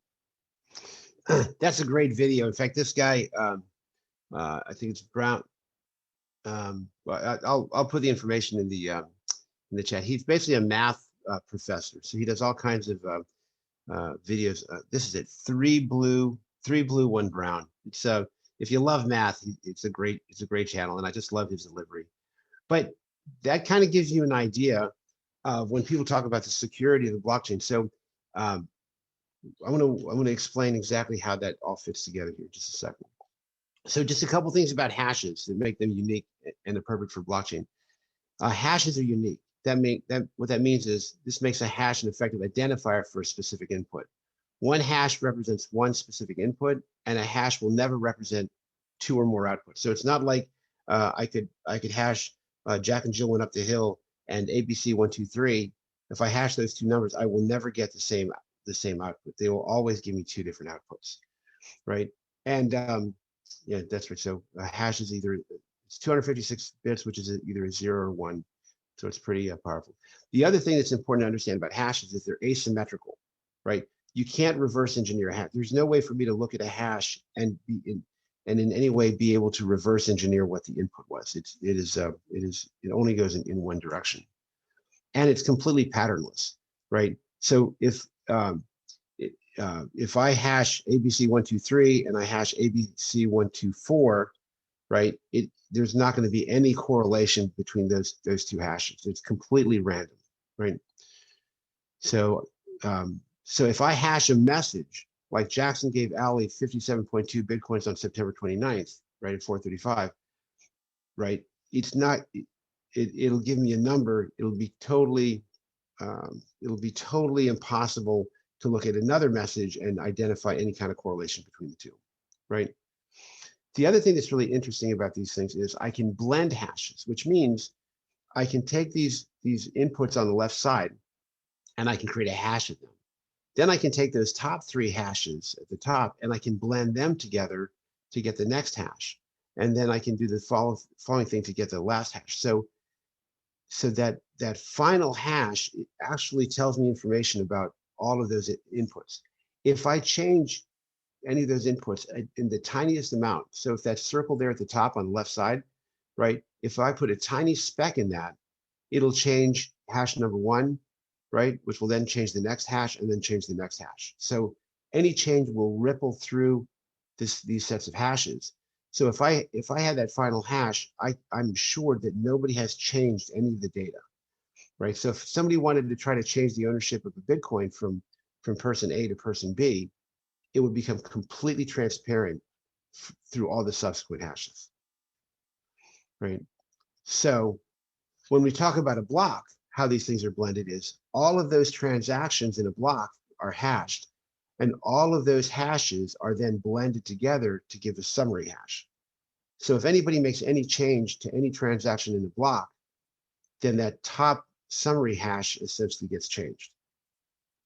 That's a great video. In fact, this guy, I think it's Brown. Well, I'll put the information in the chat. He's basically a math professor, so he does all kinds of videos. This is it: 3 blue, 1 brown. So if you love math, it's a great channel, and I just love his delivery. But that kind of gives you an idea of when people talk about the security of the blockchain. So I want to explain exactly how that all fits together here. Just a second. So just a couple things about hashes that make them unique and appropriate for blockchain. Hashes are unique. What that means is this makes a hash an effective identifier for a specific input. One hash represents one specific input, and a hash will never represent 2 or more outputs. So it's not like I could hash Jack and Jill went up the hill and ABC 1 2 3. If I hash those 2 numbers, I will never get the same output. They will always give me 2 different outputs, right? And yeah, that's right. So a hash is it's 256 bits, which is either a 0 or 1. So it's pretty powerful. The other thing that's important to understand about hashes is they're asymmetrical, right? You can't reverse engineer a hash. There's no way for me to look at a hash and in any way be able to reverse engineer what the input was. It only goes in one direction, and it's completely patternless, right? So if I hash ABC 1 2 3 and I hash ABC 1 2 4, right? There's not going to be any correlation between those 2 hashes. It's completely random, right? So if I hash a message like Jackson gave Ali 57.2 Bitcoins on September 29th, right, at 4:35, right? It'll give me a number. It'll be totally impossible to look at another message and identify any kind of correlation between the 2, right? The other thing that's really interesting about these things is I can blend hashes, which means I can take these inputs on the left side and I can create a hash of them. Then I can take those top 3 hashes at the top and I can blend them together to get the next hash. And then I can do the following thing to get the last hash. So that final hash actually tells me information about all of those inputs. If I change any of those inputs in the tiniest amount, so if that circle there at the top on the left side, right? If I put a tiny speck in that, it'll change hash number 1, right? Which will then change the next hash and then change the next hash. So any change will ripple through these sets of hashes. So if I had that final hash, I'm sure that nobody has changed any of the data. right? So if somebody wanted to try to change the ownership of a Bitcoin from person A to person B, it would become completely transparent through all the subsequent hashes, right? So when we talk about a block, how these things are blended is all of those transactions in a block are hashed, and all of those hashes are then blended together to give a summary hash. So if anybody makes any change to any transaction in the block, then that top summary hash essentially gets changed,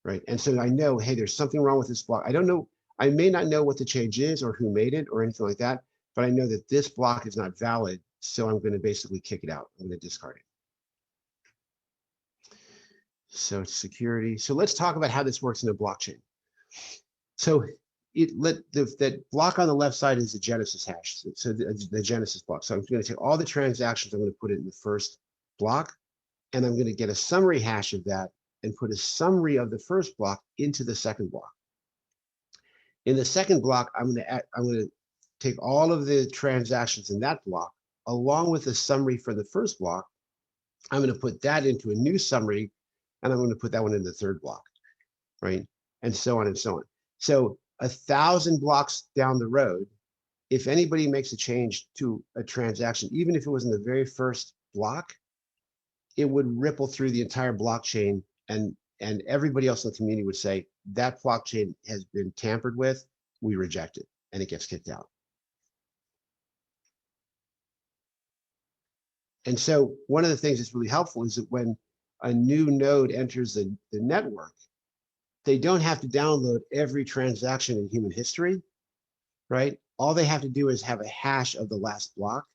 right? And so I know, hey, there's something wrong with this block. I don't know, I may not know what the change is or who made it or anything like that, but I know that this block is not valid, so I'm going to basically kick it out. I'm going to discard it. So security. So let's talk about how this works in a blockchain. So that block on the left side is the Genesis hash. So the Genesis block. So I'm going to take all the transactions, I'm going to put it in the first block, and I'm going to get a summary hash of that and put a summary of the first block into the second block. In the second block, I'm going to take all of the transactions in that block along with a summary for the first block. I'm going to put that into a new summary, and I'm going to put that one in the third block, right? And so on and so on. So 1,000 blocks down the road, if anybody makes a change to a transaction, even if it was in the very first block, it would ripple through the entire blockchain, and everybody else in the community would say, that blockchain has been tampered with, we reject it, and it gets kicked out. And so one of the things that's really helpful is that when a new node enters the network, they don't have to download every transaction in human history, right? All they have to do is have a hash of the last block,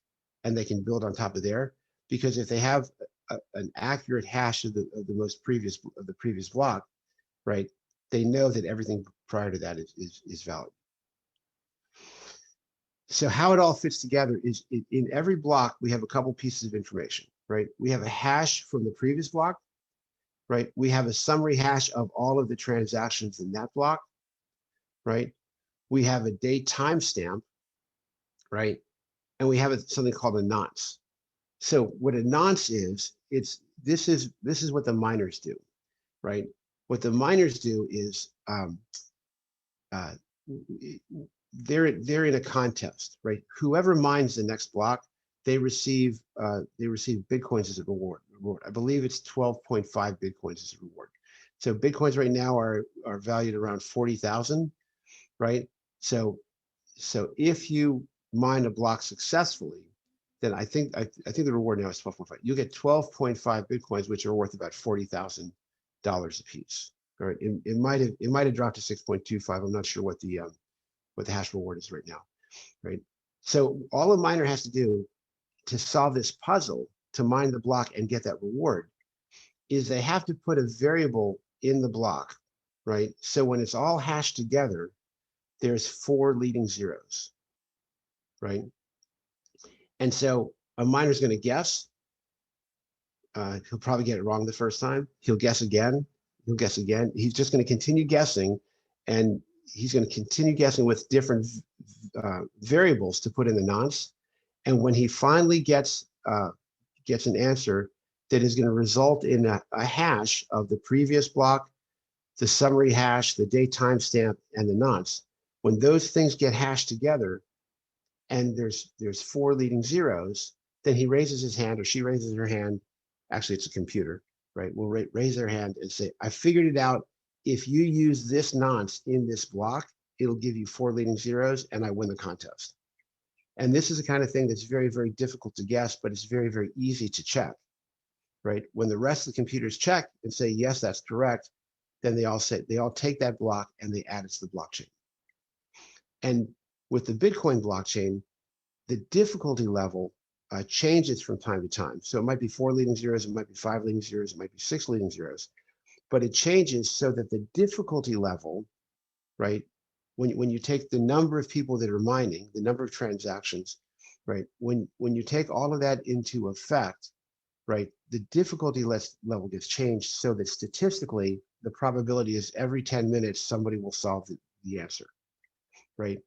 and they can build on top of there. Because if they have an accurate hash of the previous block, right, they know that everything prior to that is valid. So how it all fits together is in every block, we have a couple pieces of information, right? We have a hash from the previous block, right? We have a summary hash of all of the transactions in that block, right? We have a date timestamp, right? And we have something called a nonce. So what a nonce is, this is what the miners do, right? What the miners do is they're in a contest, right? Whoever mines the next block, they receive Bitcoins as a reward. I believe it's 12.5 Bitcoins as a reward. So Bitcoins right now are valued around 40,000, right? So if you mine a block successfully, then I think the reward now is 12.5. You get 12.5 Bitcoins, which are worth about $40,000 a piece. All right, it might have dropped to 6.25. I'm not sure what the hash reward is right now, right? So all a miner has to do to solve this puzzle, to mine the block and get that reward, is they have to put a variable in the block, right? So when it's all hashed together, there's 4 leading zeros, right? And so a miner's going to guess. He'll probably get it wrong the first time. He'll guess again. He'll guess again. He's just going to continue guessing, and he's going to continue guessing with different variables to put in the nonce. And when he finally gets an answer that is going to result in a hash of the previous block, the summary hash, the date timestamp, and the nonce, when those things get hashed together, and there's 4 leading zeros, then he raises his hand, or she raises her hand. Actually, it's a computer, right? Will raise their hand and say, I figured it out. If you use this nonce in this block, it'll give you 4 leading zeros, and I win the contest. And this is the kind of thing that's very, very difficult to guess, but it's very, very easy to check, right? When the rest of the computers check and say, yes, that's correct, then they all take that block and they add it to the blockchain. And with the Bitcoin blockchain, the difficulty level changes from time to time. So it might be 4 leading zeros, it might be 5 leading zeros, it might be 6 leading zeros, but it changes so that the difficulty level, right? When you take the number of people that are mining, the number of transactions, right? When you take all of that into effect, right? The difficulty level gets changed so that statistically, the probability is every 10 minutes, somebody will solve the answer, right?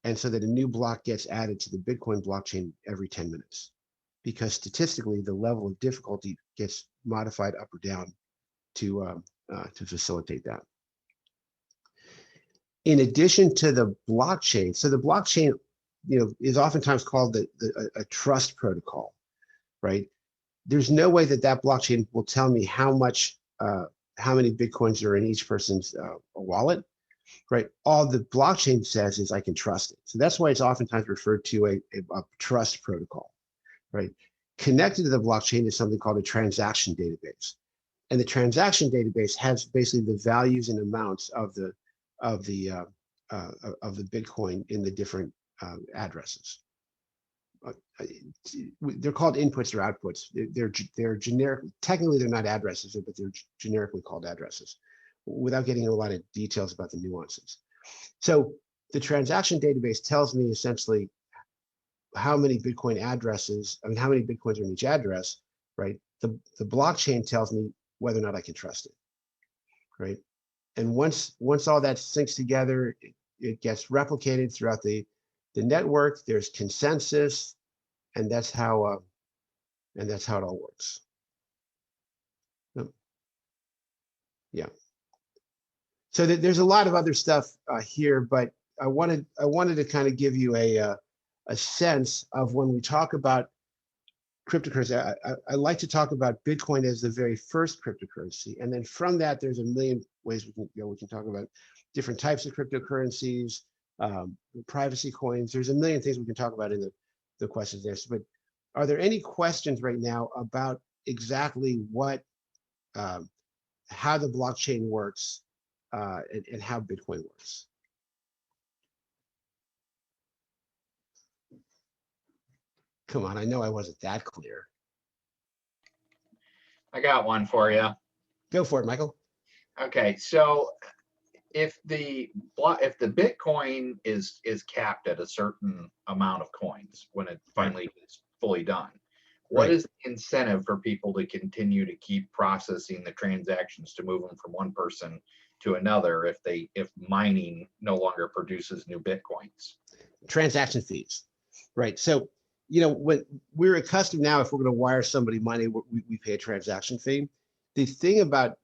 And so that a new block gets added to the Bitcoin blockchain every 10 minutes. because statistically the level of difficulty gets modified up or down to facilitate that. In addition to the blockchain, so the blockchain, is oftentimes called a trust protocol, right? There's no way that that blockchain will tell me how many Bitcoins are in each person's wallet, right? All the blockchain says is I can trust it. So that's why it's oftentimes referred to a trust protocol, right? Connected to the blockchain is something called a transaction database. And the transaction database has basically the values and amounts of the Bitcoin in the different addresses. They're called inputs or outputs. They're generic. Technically, they're not addresses, but they're generically called addresses, without getting into a lot of details about the nuances. So the transaction database tells me essentially how many Bitcoin addresses, how many Bitcoins are in each address, right? The blockchain tells me whether or not I can trust it, right? And once all that syncs together, it gets replicated throughout the network. There's consensus, and that's how it all works. Yeah. So there's a lot of other stuff here, but I wanted to kind of give you a sense of when we talk about cryptocurrency. I like to talk about Bitcoin as the very first cryptocurrency, and then from that, there's a million ways we can go. We can talk about different types of cryptocurrencies, privacy coins. There's a million things we can talk about in the questions there. But are there any questions right now about exactly what, how the blockchain works, and how Bitcoin works? Come on, I know I wasn't that clear.
I got one for you.
Go for it, Michael.
Okay, so if the Bitcoin is capped at a certain amount of coins when it finally is fully done, what is the incentive for people to continue to keep processing the transactions to move them from one person to another if mining no longer produces new Bitcoins?
Transaction fees, right? So, when we're accustomed now, if we're going to wire somebody money, we pay a transaction fee. The thing about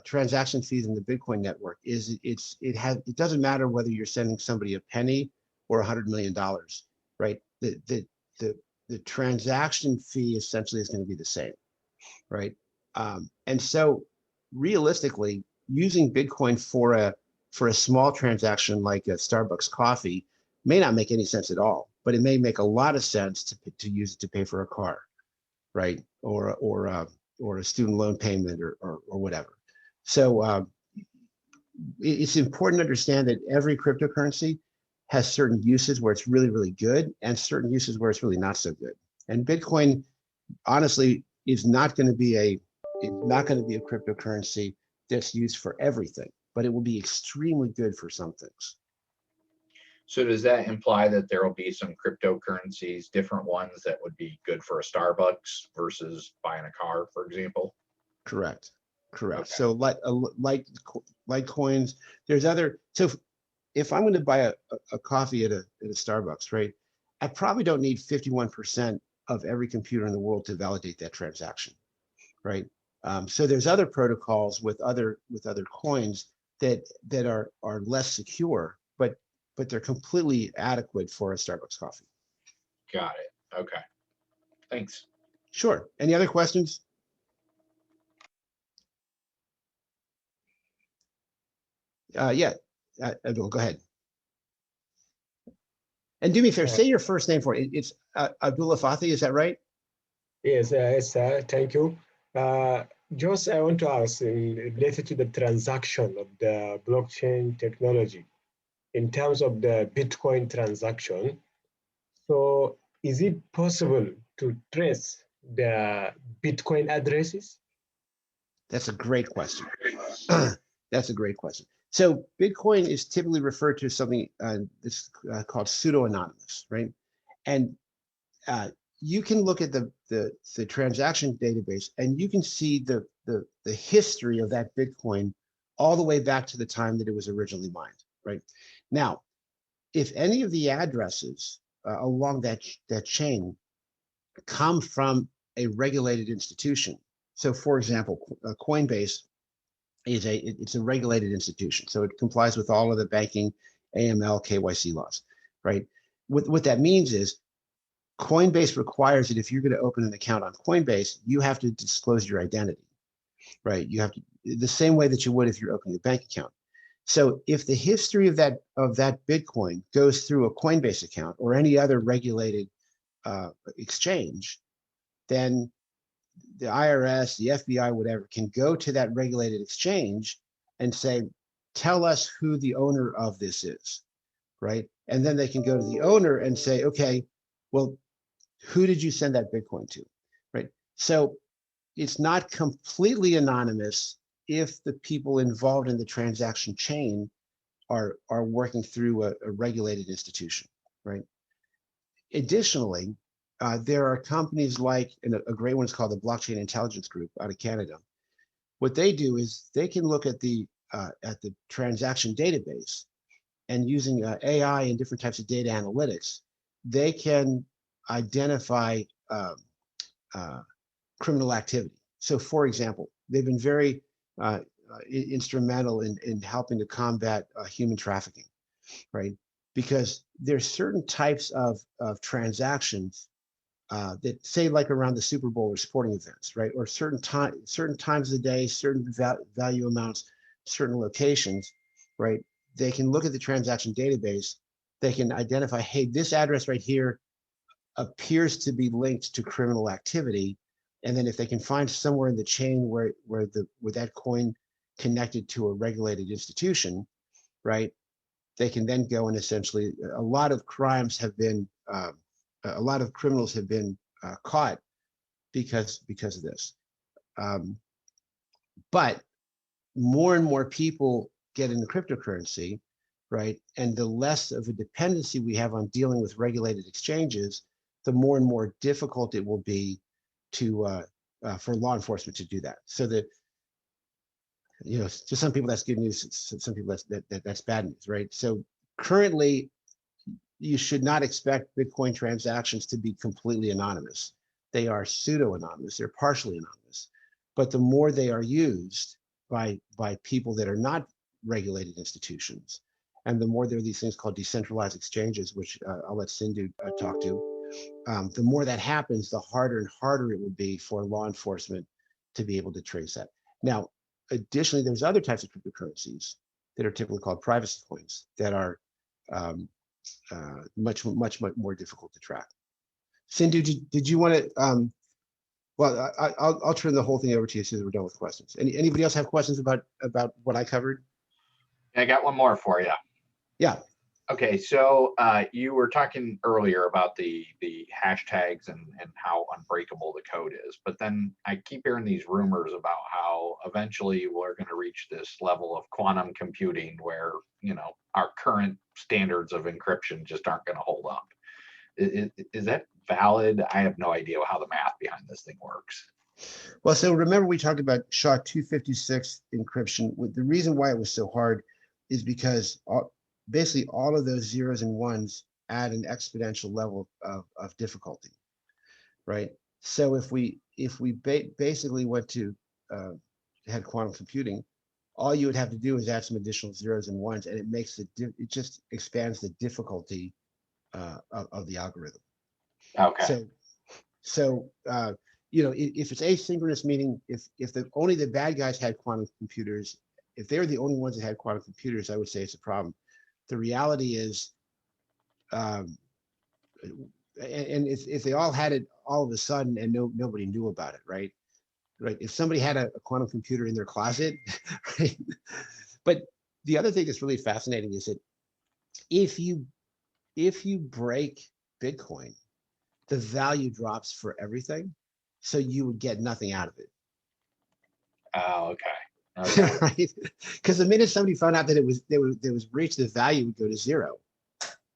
transaction fees in the Bitcoin network is it doesn't matter whether you're sending somebody a penny or $100 million, right? The transaction fee essentially is going to be the same, right? And so realistically, using Bitcoin for a small transaction like a Starbucks coffee may not make any sense at all, but it may make a lot of sense to use it to pay for a car, right? Or a student loan payment or whatever. So it's important to understand that every cryptocurrency has certain uses where it's really, really good and certain uses where it's really not so good. And Bitcoin, honestly, is not going to be a cryptocurrency that's used for everything, but it will be extremely good for some things.
So does that imply that there will be some cryptocurrencies, different ones that would be good for a Starbucks versus buying a car, for example?
Correct.
Okay.
So like coins, there's other. So if I'm going to buy a coffee at a Starbucks, right? I probably don't need 51% of every computer in the world to validate that transaction, right? So there's other protocols with other coins that are less secure, but they're completely adequate for a Starbucks coffee.
Got it. Okay. Thanks.
Sure. Any other questions? Yeah, Abdul, go ahead. And do me a favor, say your first name for it. It's Abdullah Fathi, is that right?
Yes, thank you. Just I want to ask, related to the transaction of the blockchain technology, in terms of the Bitcoin transaction, so is it possible to trace the Bitcoin addresses?
That's a great question. That's a great question. So Bitcoin is typically referred to as something that's called pseudo-anonymous, right? And you can look at the transaction database and you can see the history of that Bitcoin all the way back to the time that it was originally mined, right? Now, if any of the addresses along that chain come from a regulated institution. So for example, Coinbase it's a regulated institution. So it complies with all of the banking, AML, KYC laws, right? What that means is Coinbase requires that if you're going to open an account on Coinbase, you have to disclose your identity, right? You have to, the same way that you would if you're opening a bank account. So if the history of that Bitcoin goes through a Coinbase account or any other regulated exchange, then the IRS, the FBI, whatever, can go to that regulated exchange and say, tell us who the owner of this is, right? And then they can go to the owner and say, okay, well, who did you send that Bitcoin to, right? So it's not completely anonymous if the people involved in the transaction chain are working through a regulated institution, right? Additionally, there are companies like, and a great one is called the Blockchain Intelligence Group out of Canada. What they do is they can look at the transaction database, and using AI and different types of data analytics, they can identify criminal activity. So for example, they've been very instrumental in helping to combat human trafficking, right? Because there's certain types of transactions that say like around the Super Bowl or sporting events, right? Or certain times of the day, certain value amounts, certain locations, right? They can look at the transaction database. They can identify, hey, this address right here appears to be linked to criminal activity. And then if they can find somewhere in the chain where that coin connected to a regulated institution, right? They can then go and essentially, a lot of crimes have been, a lot of criminals have been caught because of this. But more and more people get into cryptocurrency, right? And the less of a dependency we have on dealing with regulated exchanges, the more and more difficult it will be to for law enforcement to do that. So that, you know, to some people that's good news, some people that's bad news, right? So currently, you should not expect Bitcoin transactions to be completely anonymous. They are pseudo-anonymous, they're partially anonymous. But the more they are used by people that are not regulated institutions, and the more there are these things called decentralized exchanges, which I'll let Sindhu talk to, the more that happens, the harder and harder it will be for law enforcement to be able to trace that. Now, additionally, there's other types of cryptocurrencies that are typically called privacy coins that are much more difficult to track. Sindhu, did you want to? Well, I'll turn the whole thing over to you as soon as we're done with questions. Anybody else have questions about what I covered?
I got one more for you.
Yeah.
Okay, so you were talking earlier about the hashtags and how unbreakable the code is, but then I keep hearing these rumors about how eventually we're going to reach this level of quantum computing where, you know, our current standards of encryption just aren't going to hold up. Is that valid? I have no idea how the math behind this thing works.
Well, so remember we talked about SHA-256 encryption. The reason why it was so hard is because basically all of those zeros and ones add an exponential level of difficulty, right? So if we basically went to had quantum computing, all you would have to do is add some additional zeros and ones, and it makes it just expands the difficulty of the algorithm.
Okay.
So you know, if it's asynchronous, meaning if only the bad guys had quantum computers, if they're the only ones that had quantum computers, I would say it's a problem. The reality is, and if they all had it all of a sudden and nobody knew about it, right? Right. If somebody had a quantum computer in their closet, right? But the other thing that's really fascinating is that if you break Bitcoin, the value drops for everything, so you would get nothing out of it.
Oh, okay.
Right? Because the minute somebody found out that there was breach, the value would go to zero.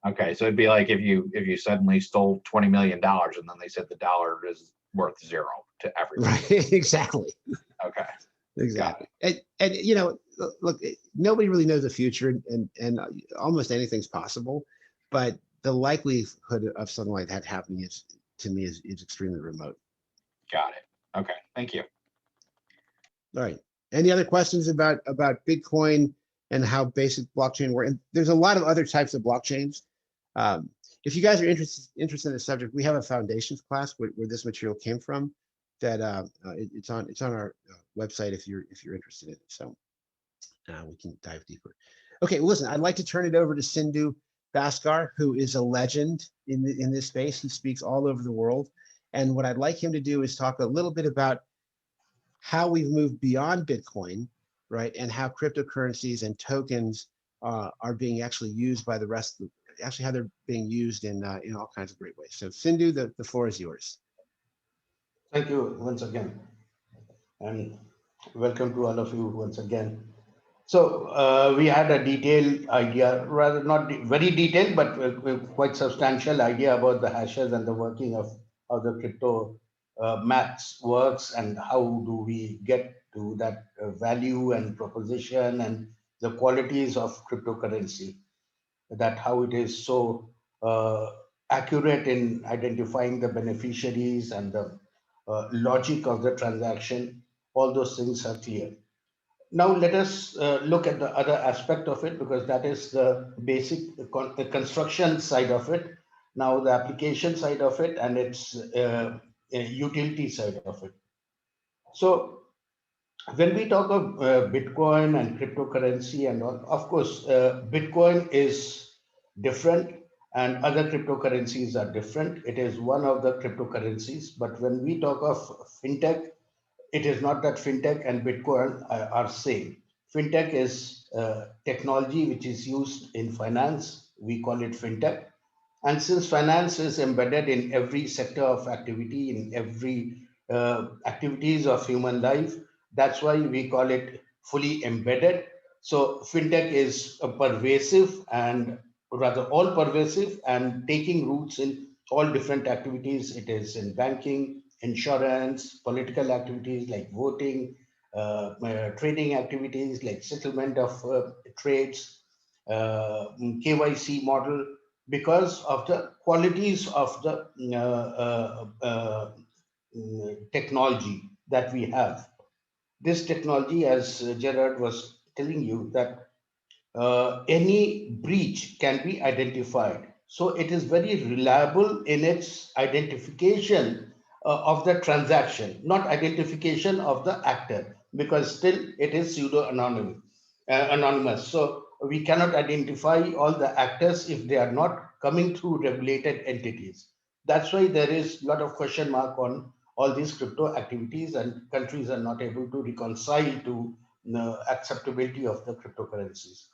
Okay, so it'd be like if you suddenly stole $20 million and then they said the dollar is worth zero to everyone.
Right. Exactly.
Okay.
Exactly. And you know, look, nobody really knows the future, and almost anything's possible, but the likelihood of something like that happening to me is extremely remote.
Got it. Okay, thank you.
All right. Any other questions about Bitcoin and how basic blockchain works? And there's a lot of other types of blockchains. If you guys are interested in the subject, we have a foundations class where this material came from. That it's on our website if you're interested in it. So we can dive deeper. Okay, well, listen, I'd like to turn it over to Sindhu Bhaskar, who is a legend in this space. He speaks all over the world, and what I'd like him to do is talk a little bit about how we've moved beyond Bitcoin, right, and how cryptocurrencies and tokens are being actually used by the rest of how they're being used in all kinds of great ways. So Sindhu, the floor is yours.
Thank you once again, and welcome to all of you once again. So we had a detailed idea, rather not very detailed, but quite substantial idea about the hashes and the working of how the crypto maths works and how do we get to that value and proposition and the qualities of cryptocurrency, that how it is so accurate in identifying the beneficiaries and the logic of the transaction. All those things are clear. Now let us look at the other aspect of it, because that is the basic the construction side of it. Now the application side of it and its utility side of it. So when we talk of Bitcoin and cryptocurrency and all, of course, Bitcoin is different and other cryptocurrencies are different. It is one of the cryptocurrencies. But when we talk of fintech, it is not that fintech and Bitcoin are same. Fintech is technology which is used in finance. We call it fintech. And since finance is embedded in every sector of activity, in every activities of human life, that's why we call it fully embedded. So fintech is a pervasive and rather all pervasive and taking roots in all different activities. It is in banking, insurance, political activities like voting, trading activities like settlement of trades, KYC model, because of the qualities of the technology that we have. This technology, as Gerard was telling you, that any breach can be identified. So it is very reliable in its identification of the transaction, not identification of the actor, because still it is anonymous. So we cannot identify all the actors if they are not coming through regulated entities. That's why there is a lot of question mark on all these crypto activities, and countries are not able to reconcile to the acceptability of the cryptocurrencies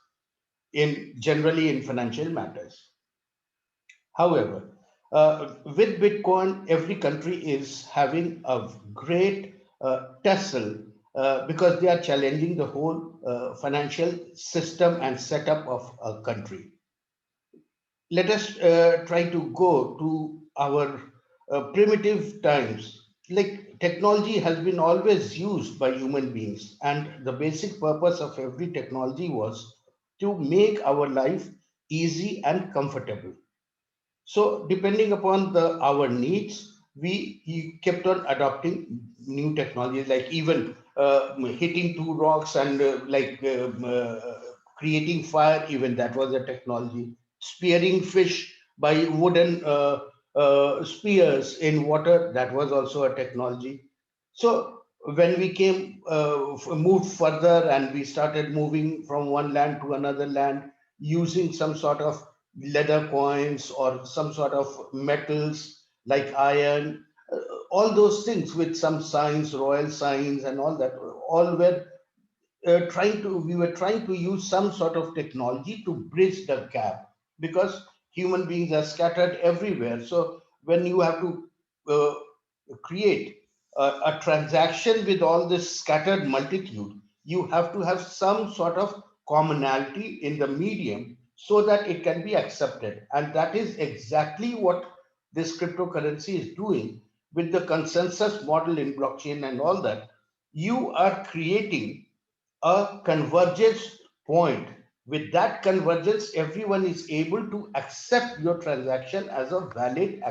generally in financial matters. However, with Bitcoin, every country is having a great tussle because they are challenging the whole financial system and setup of a country. Let us try to go to our primitive times. Like technology has been always used by human beings, and the basic purpose of every technology was to make our life easy and comfortable. So depending upon our needs, he kept on adopting new technologies, like even hitting two rocks and creating fire, even that was a technology. Spearing fish by wooden spears in water, that was also a technology. So when we moved further and we started moving from one land to another land using some sort of leather coins or some sort of metals like iron, all those things with some signs, royal signs and all that, all were we were trying to use some sort of technology to bridge the gap, because human beings are scattered everywhere. So when you have to create a transaction with all this scattered multitude, you have to have some sort of commonality in the medium so that it can be accepted. And that is exactly what this cryptocurrency is doing with the consensus model in blockchain and all that. You are creating a convergence point. With that convergence, everyone is able to accept your transaction as a valid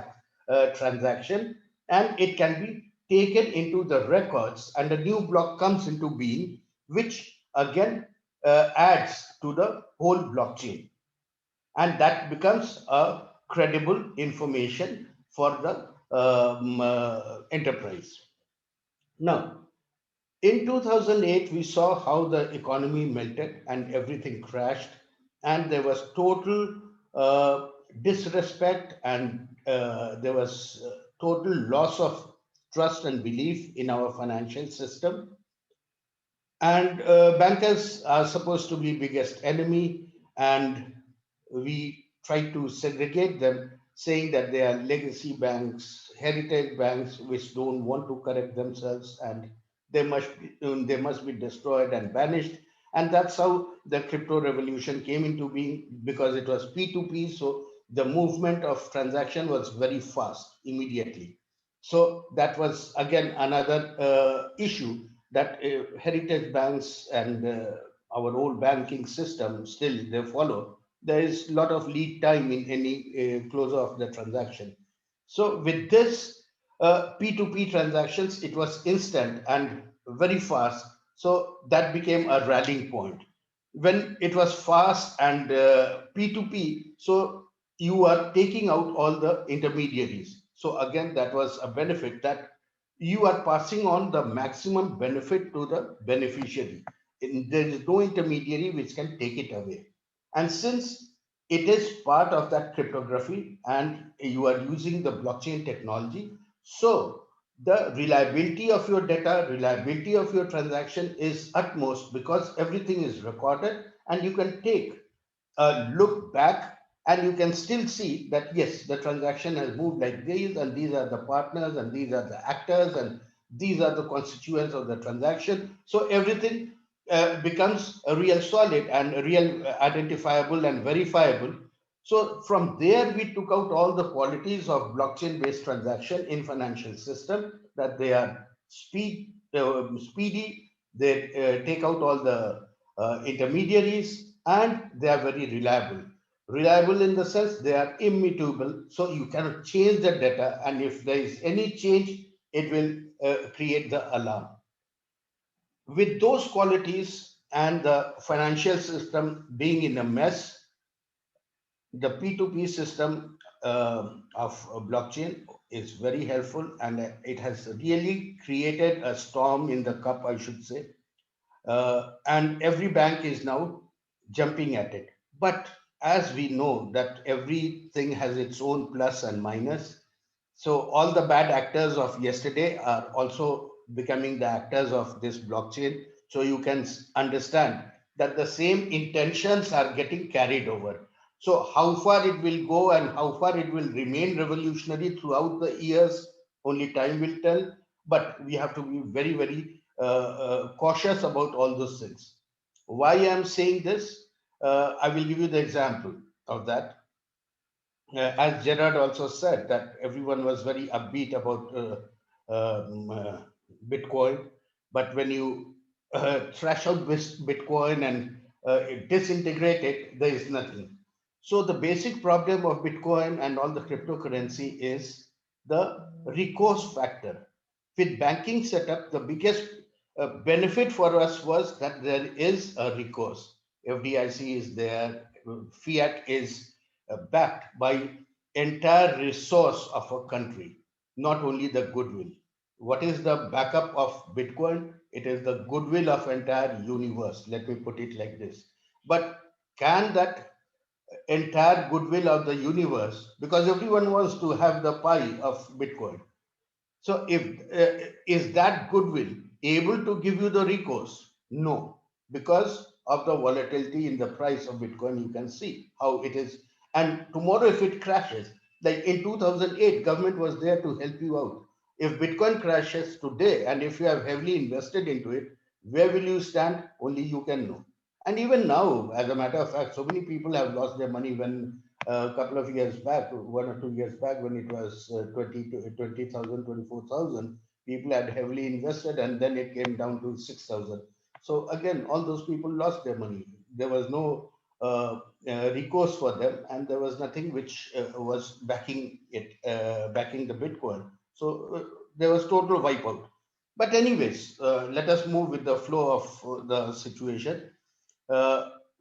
transaction, and it can be taken into the records, and a new block comes into being, which again adds to the whole blockchain, and that becomes a credible information for the enterprise. Now, in 2008, we saw how the economy melted and everything crashed, and there was total disrespect, and there was total loss of trust and belief in our financial system. And bankers are supposed to be biggest enemy, and we try to segregate them, saying that they are legacy banks, heritage banks, which don't want to correct themselves, and they must be destroyed and banished. And that's how the crypto revolution came into being, because it was P2P. So the movement of transaction was very fast immediately. So that was again another issue, that heritage banks and our old banking system still they follow. There is a lot of lead time in any close of the transaction. So with this P2P transactions, it was instant and very fast. So that became a rallying point. When it was fast and P2P, so you are taking out all the intermediaries. So again, that was a benefit, that you are passing on the maximum benefit to the beneficiary. There is no intermediary which can take it away. And since it is part of that cryptography and you are using the blockchain technology, so the reliability of your data, reliability of your transaction is utmost, because everything is recorded, and you can take look back, and you can still see that yes, the transaction has moved like these, and these are the partners, and these are the actors, and these are the constituents of the transaction. So everything becomes a real solid and a real identifiable and verifiable. So from there we took out all the qualities of blockchain based transaction in financial system, that they are speedy, they take out all the intermediaries, and they are very reliable. Reliable in the sense they are immutable, so you cannot change the data, and if there is any change, it will create the alarm. With those qualities and the financial system being in a mess, the P2P system of blockchain is very helpful, and it has really created a storm in the cup, I should say. And every bank is now jumping at it. But as we know that everything has its own plus and minus, so all the bad actors of yesterday are also becoming the actors of this blockchain. So you can understand that the same intentions are getting carried over. So how far it will go and how far it will remain revolutionary throughout the years, only time will tell. But we have to be very, very cautious about all those things. Why I'm saying this? I will give you the example of that. As Gerard also said, that everyone was very upbeat about Bitcoin, but when you thrash out Bitcoin and disintegrate it, there is nothing. So the basic problem of Bitcoin and all the cryptocurrency is the recourse factor. With banking setup, the biggest benefit for us was that there is a recourse. FDIC is there, fiat is backed by entire resource of a country, not only the goodwill. What is the backup of Bitcoin? It is the goodwill of entire universe. Let me put it like this. But can that entire goodwill of the universe, because everyone wants to have the pie of Bitcoin. So if is that goodwill able to give you the recourse? No, because of the volatility in the price of Bitcoin, you can see how it is. And tomorrow, if it crashes, like in 2008, government was there to help you out. If Bitcoin crashes today, and if you have heavily invested into it, where will you stand? Only you can know. And even now, as a matter of fact, so many people have lost their money when a couple of years back, 1 or 2 years back, when it was 20,000, 24,000, people had heavily invested, and then it came down to 6,000. So again, all those people lost their money. There was no recourse for them, and there was nothing which was backing it, backing the Bitcoin. So there was total wipeout. But anyways, let us move with the flow of the situation.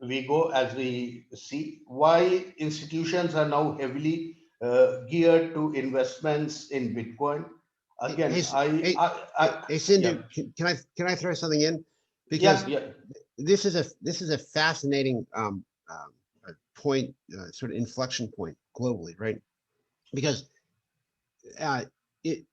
We go as we see why institutions are now heavily geared to investments in Bitcoin. Again,
Hey, Sindhu,
yeah,
can I throw something in? Because
yeah,
this is a fascinating point, sort of inflection point globally, right? Because it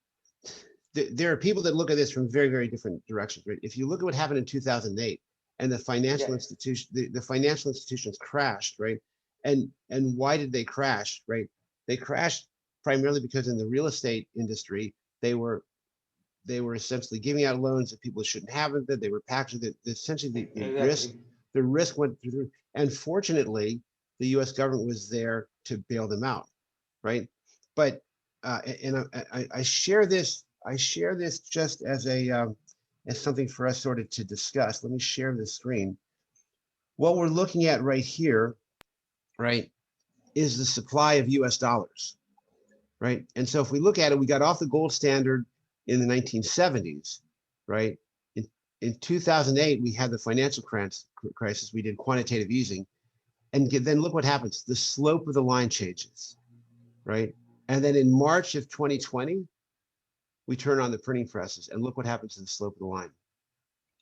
there are people that look at this from very, very different directions, right? If you look at what happened in 2008 and the financial
yeah,
institution, the financial institutions crashed, right? And why did they crash, right? They crashed primarily because in the real estate industry, they were essentially giving out loans that people shouldn't have it, that they were packaging that essentially
exactly.
the risk went through. And fortunately, the US government was there to bail them out, right? But and I share this just as as something for us sort of to discuss. Let me share the screen. What we're looking at right here, right, is the supply of US dollars, right? And so if we look at it, we got off the gold standard in the 1970s, right? In 2008, we had the financial crisis. We did quantitative easing. And then look what happens. The slope of the line changes, right? And then in March of 2020, we turn on the printing presses and look what happens to the slope of the line.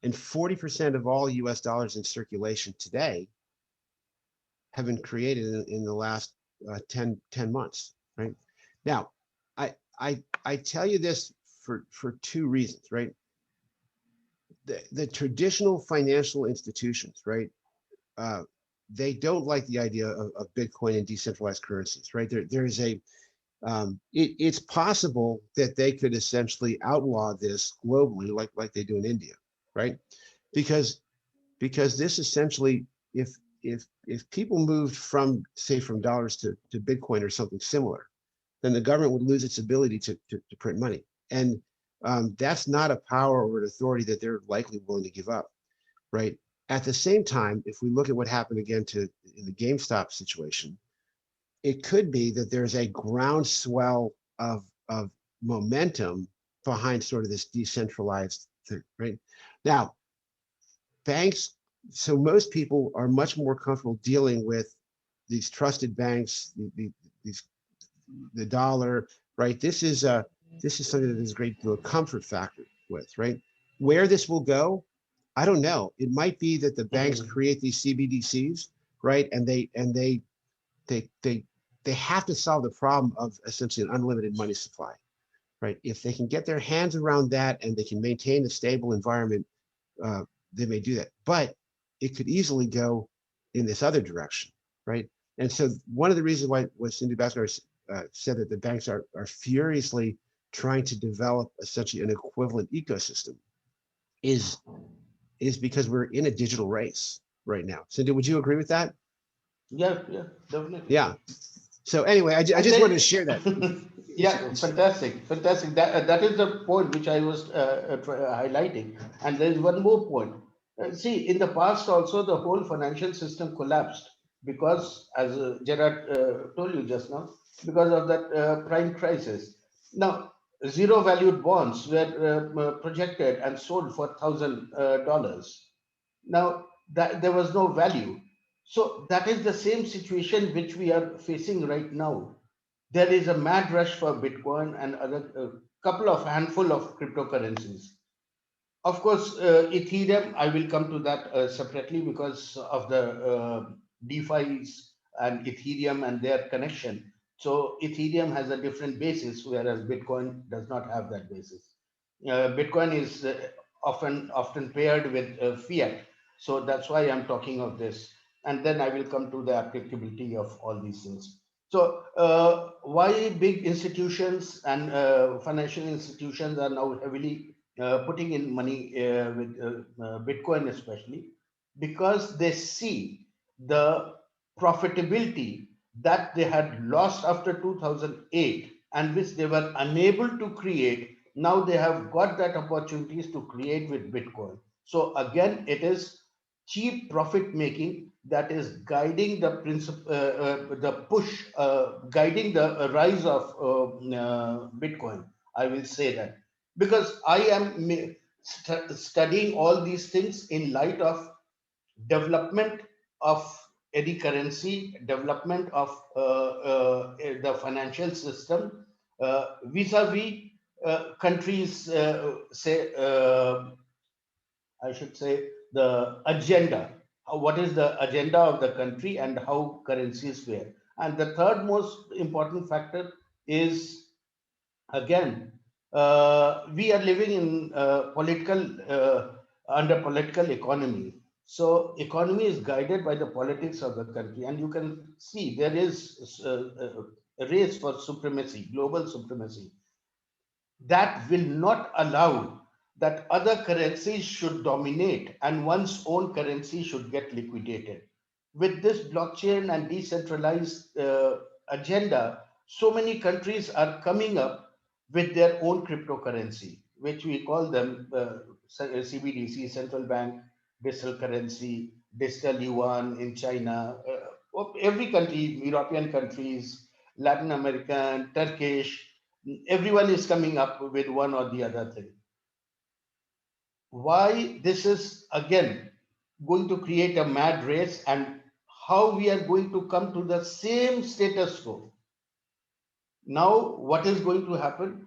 And 40% of all US dollars in circulation today have been created in the last 10 months, right? Now, I tell you this for two reasons, right? The traditional financial institutions, right? They don't like the idea of Bitcoin and decentralized currencies, right? There's a it's possible that they could essentially outlaw this globally, like they do in India, right? Because this essentially, if people moved from, say, from dollars to Bitcoin or something similar, then the government would lose its ability to print money, and that's not a power or an authority that they're likely willing to give up, right? At the same time, if we look at what happened again in the GameStop situation, it could be that there's a groundswell of momentum behind sort of this decentralized thing, right? Now, banks, so most people are much more comfortable dealing with these trusted banks, the dollar, right? This is something that there's a great deal of comfort factor with, right? Where this will go, I don't know. It might be that the banks create these CBDCs, right? And they have to solve the problem of essentially an unlimited money supply, right? If they can get their hands around that and they can maintain a stable environment, they may do that. But it could easily go in this other direction, right? And so one of the reasons why Sindhu Bhaskar said that the banks are furiously trying to develop essentially an equivalent ecosystem is because we're in a digital race right now. Sindhu, would you agree with that?
Yeah, definitely.
Yeah. So anyway, I just wanted to share that.
Yeah, fantastic. That is the point which I was highlighting. And there is one more point. See, in the past also, the whole financial system collapsed because, as Gerard told you just now, because of that prime crisis. Now, zero valued bonds were projected and sold for $1,000. Now, that there was no value. So that is the same situation which we are facing right now. There is a mad rush for Bitcoin and other couple of handful of cryptocurrencies. Of course, Ethereum, I will come to that separately because of the DeFi's and Ethereum and their connection. So Ethereum has a different basis, whereas Bitcoin does not have that basis. Bitcoin is often paired with fiat. So that's why I'm talking of this. And then I will come to the applicability of all these things. So why big institutions and financial institutions are now heavily putting in money with Bitcoin, especially because they see the profitability that they had lost after 2008 and which they were unable to create. Now they have got that opportunities to create with Bitcoin. So again, it is cheap profit making that is guiding the principle, guiding the rise of Bitcoin. I will say that because I am studying all these things in light of development of any currency, development of the financial system vis-a-vis countries, say, I should say, the agenda. What is the agenda of the country and how currencies were. And the third most important factor is, again, we are living in under political economy. So economy is guided by the politics of the country, and you can see there is a race for supremacy, global supremacy, that will not allow that other currencies should dominate and one's own currency should get liquidated. With this blockchain and decentralized agenda, so many countries are coming up with their own cryptocurrency, which we call them CBDC, central bank digital currency, digital yuan in China, every country, European countries, Latin American, Turkish, everyone is coming up with one or the other thing. Why this is again going to create a mad race, and how we are going to come to the same status quo. Now, what is going to happen?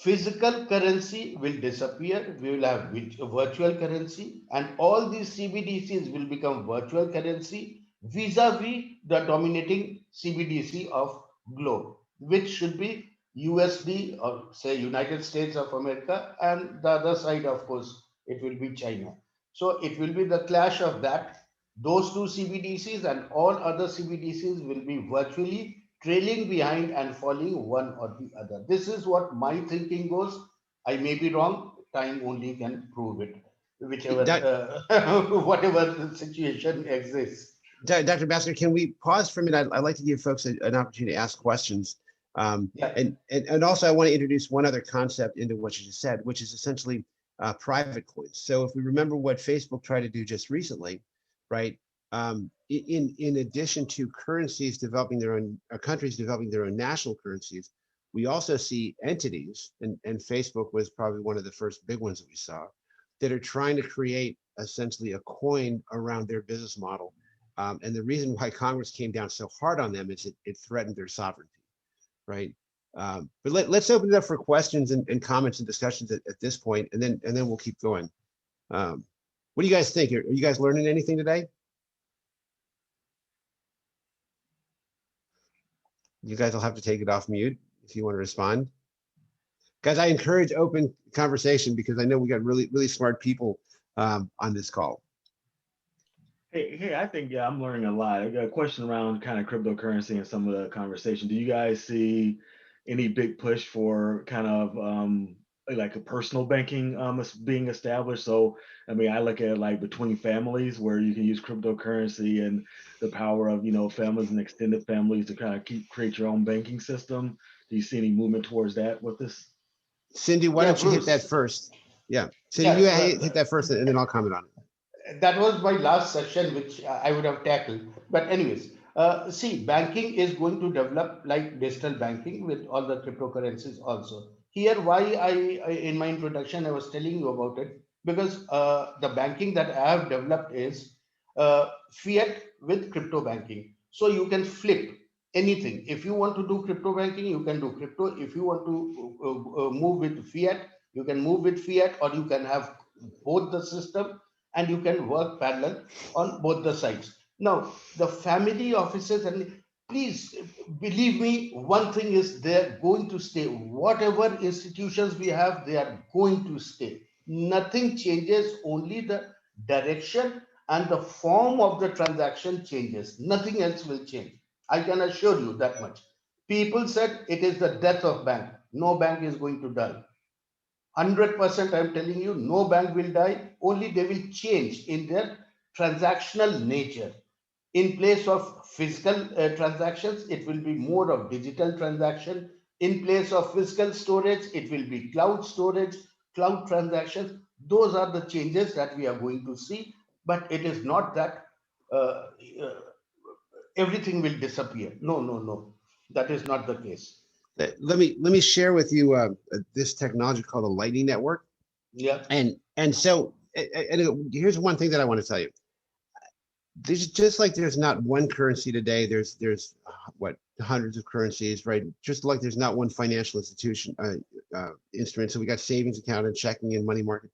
Physical currency will disappear. We will have virtual currency, and all these CBDCs will become virtual currency vis-a-vis the dominating CBDC of globe, which should be USD, or say United States of America, and the other side, of course, it will be China. So it will be the clash of that. Those two CBDCs and all other CBDCs will be virtually trailing behind and following one or the other. This is what my thinking goes. I may be wrong. Time only can prove it, whichever, whatever the situation exists.
Dr. Basker, can we pause for a minute? I'd like to give folks an opportunity to ask questions. And also I want to introduce one other concept into what you just said, which is essentially private coins. So if we remember what Facebook tried to do just recently, right? In addition to countries developing their own national currencies, we also see entities, and Facebook was probably one of the first big ones that we saw, that are trying to create essentially a coin around their business model. And the reason why Congress came down so hard on them is it threatened their sovereignty, right? But let's open it up for questions and comments and discussions at this point, and then we'll keep going. What do you guys think? Are you guys learning anything today? You guys will have to take it off mute if you want to respond. Guys, I encourage open conversation because I know we got really, really smart people on this call.
Hey, I think, yeah, I'm learning a lot. I got a question around kind of cryptocurrency and some of the conversation. Do you guys see any big push for kind of like a personal banking being established? So, I mean, I look at it like between families where you can use cryptocurrency and the power of, families and extended families to kind of create your own banking system. Do you see any movement towards that with this?
Cindy, why don't you hit that first? Yeah, Cindy, you hit that first, and then I'll comment on it.
That was my last section, which I would have tackled. But anyways, see, banking is going to develop like digital banking with all the cryptocurrencies also. Here, why I in my introduction, I was telling you about it, because the banking that I have developed is fiat with crypto banking. So you can flip anything. If you want to do crypto banking, you can do crypto. If you want to move with fiat, you can move with fiat, or you can have both the system, and you can work parallel on both the sides. Now, the family offices, and please believe me, one thing is they're going to stay. Whatever institutions we have, they are going to stay. Nothing changes, only the direction and the form of the transaction changes. Nothing else will change. I can assure you that much. People said it is the death of bank. No bank is going to die. 100% I'm telling you, no bank will die, only they will change in their transactional nature. In place of physical transactions, it will be more of digital transaction. In place of physical storage, it will be cloud storage, cloud transactions. Those are the changes that we are going to see. but it is not that everything will disappear. No, no, no, that is not the case.
Let me share with you this technology called a Lightning Network.
Yeah.
And so here's one thing that I want to tell you. There's just like there's not one currency today. There's what, hundreds of currencies, right? Just like there's not one financial institution instrument. So we got savings account and checking and money market.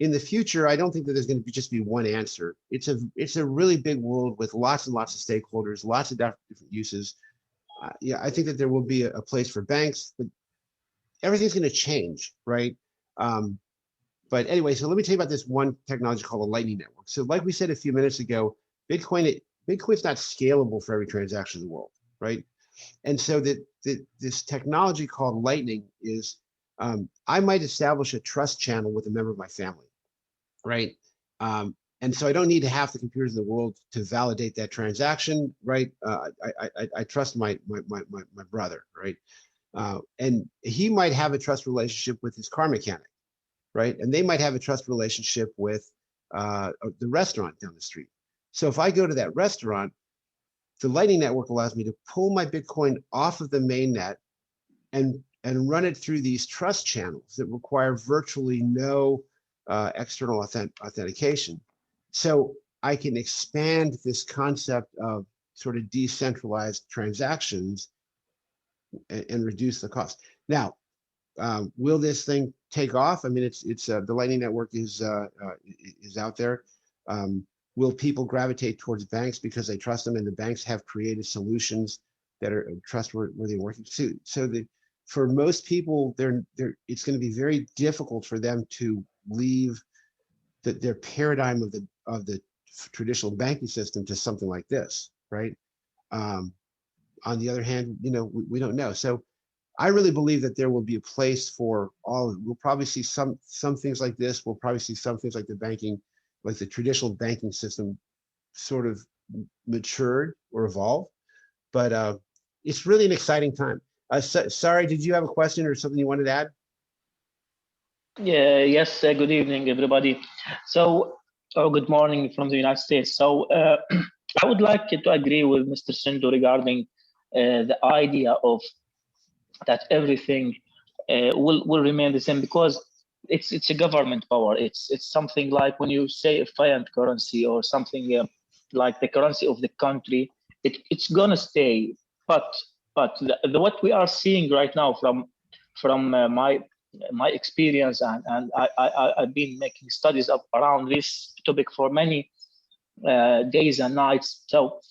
In the future, I don't think that there's going to just be one answer. It's a really big world with lots and lots of stakeholders, lots of different uses. Yeah, I think that there will be a place for banks, but everything's going to change, right? But anyway, so let me tell you about this one technology called a Lightning Network. So like we said a few minutes ago, Bitcoin's not scalable for every transaction in the world, right? And so this technology called Lightning is, I might establish a trust channel with a member of my family, right? And so I don't need half the computers in the world to validate that transaction, right? I trust my brother, right? And he might have a trust relationship with his car mechanic, right? And they might have a trust relationship with the restaurant down the street. So if I go to that restaurant, the Lightning Network allows me to pull my Bitcoin off of the mainnet and run it through these trust channels that require virtually no external authentication. So I can expand this concept of sort of decentralized transactions and reduce the cost. Now, will this thing take off? I mean, it's the Lightning Network is out there. Will people gravitate towards banks because they trust them, and the banks have created solutions that are trustworthy and working? So for most people, it's going to be very difficult for them to leave their paradigm of the traditional banking system to something like this, right? On the other hand, we don't know. So I really believe that there will be a place for all. We'll probably see some things like this. We'll probably see some things like the traditional banking system sort of matured or evolved. But it's really an exciting time. Sorry, did you have a question or something you wanted to add?
Yeah, yes, good evening, everybody. So, or good morning from the United States. So, I would like to agree with Mr. Sindhu regarding the idea of that everything will remain the same, because it's a government power. It's something like when you say a fiat currency or something like the currency of the country, it's gonna stay. But what we are seeing right now from my experience, and I've been making studies around this topic for many days and nights. So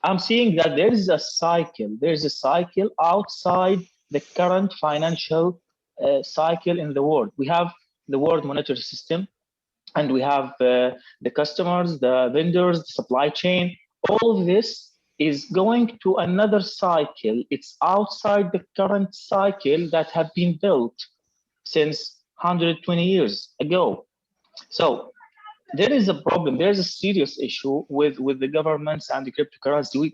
I'm seeing that there is a cycle. There's a cycle outside the current financial cycle in the world. We have the world monetary system, and we have the customers, the vendors, the supply chain. All of this is going to another cycle. It's outside the current cycle that have been built since 120 years ago. So there is a problem. There's a serious issue with the governments and the cryptocurrency.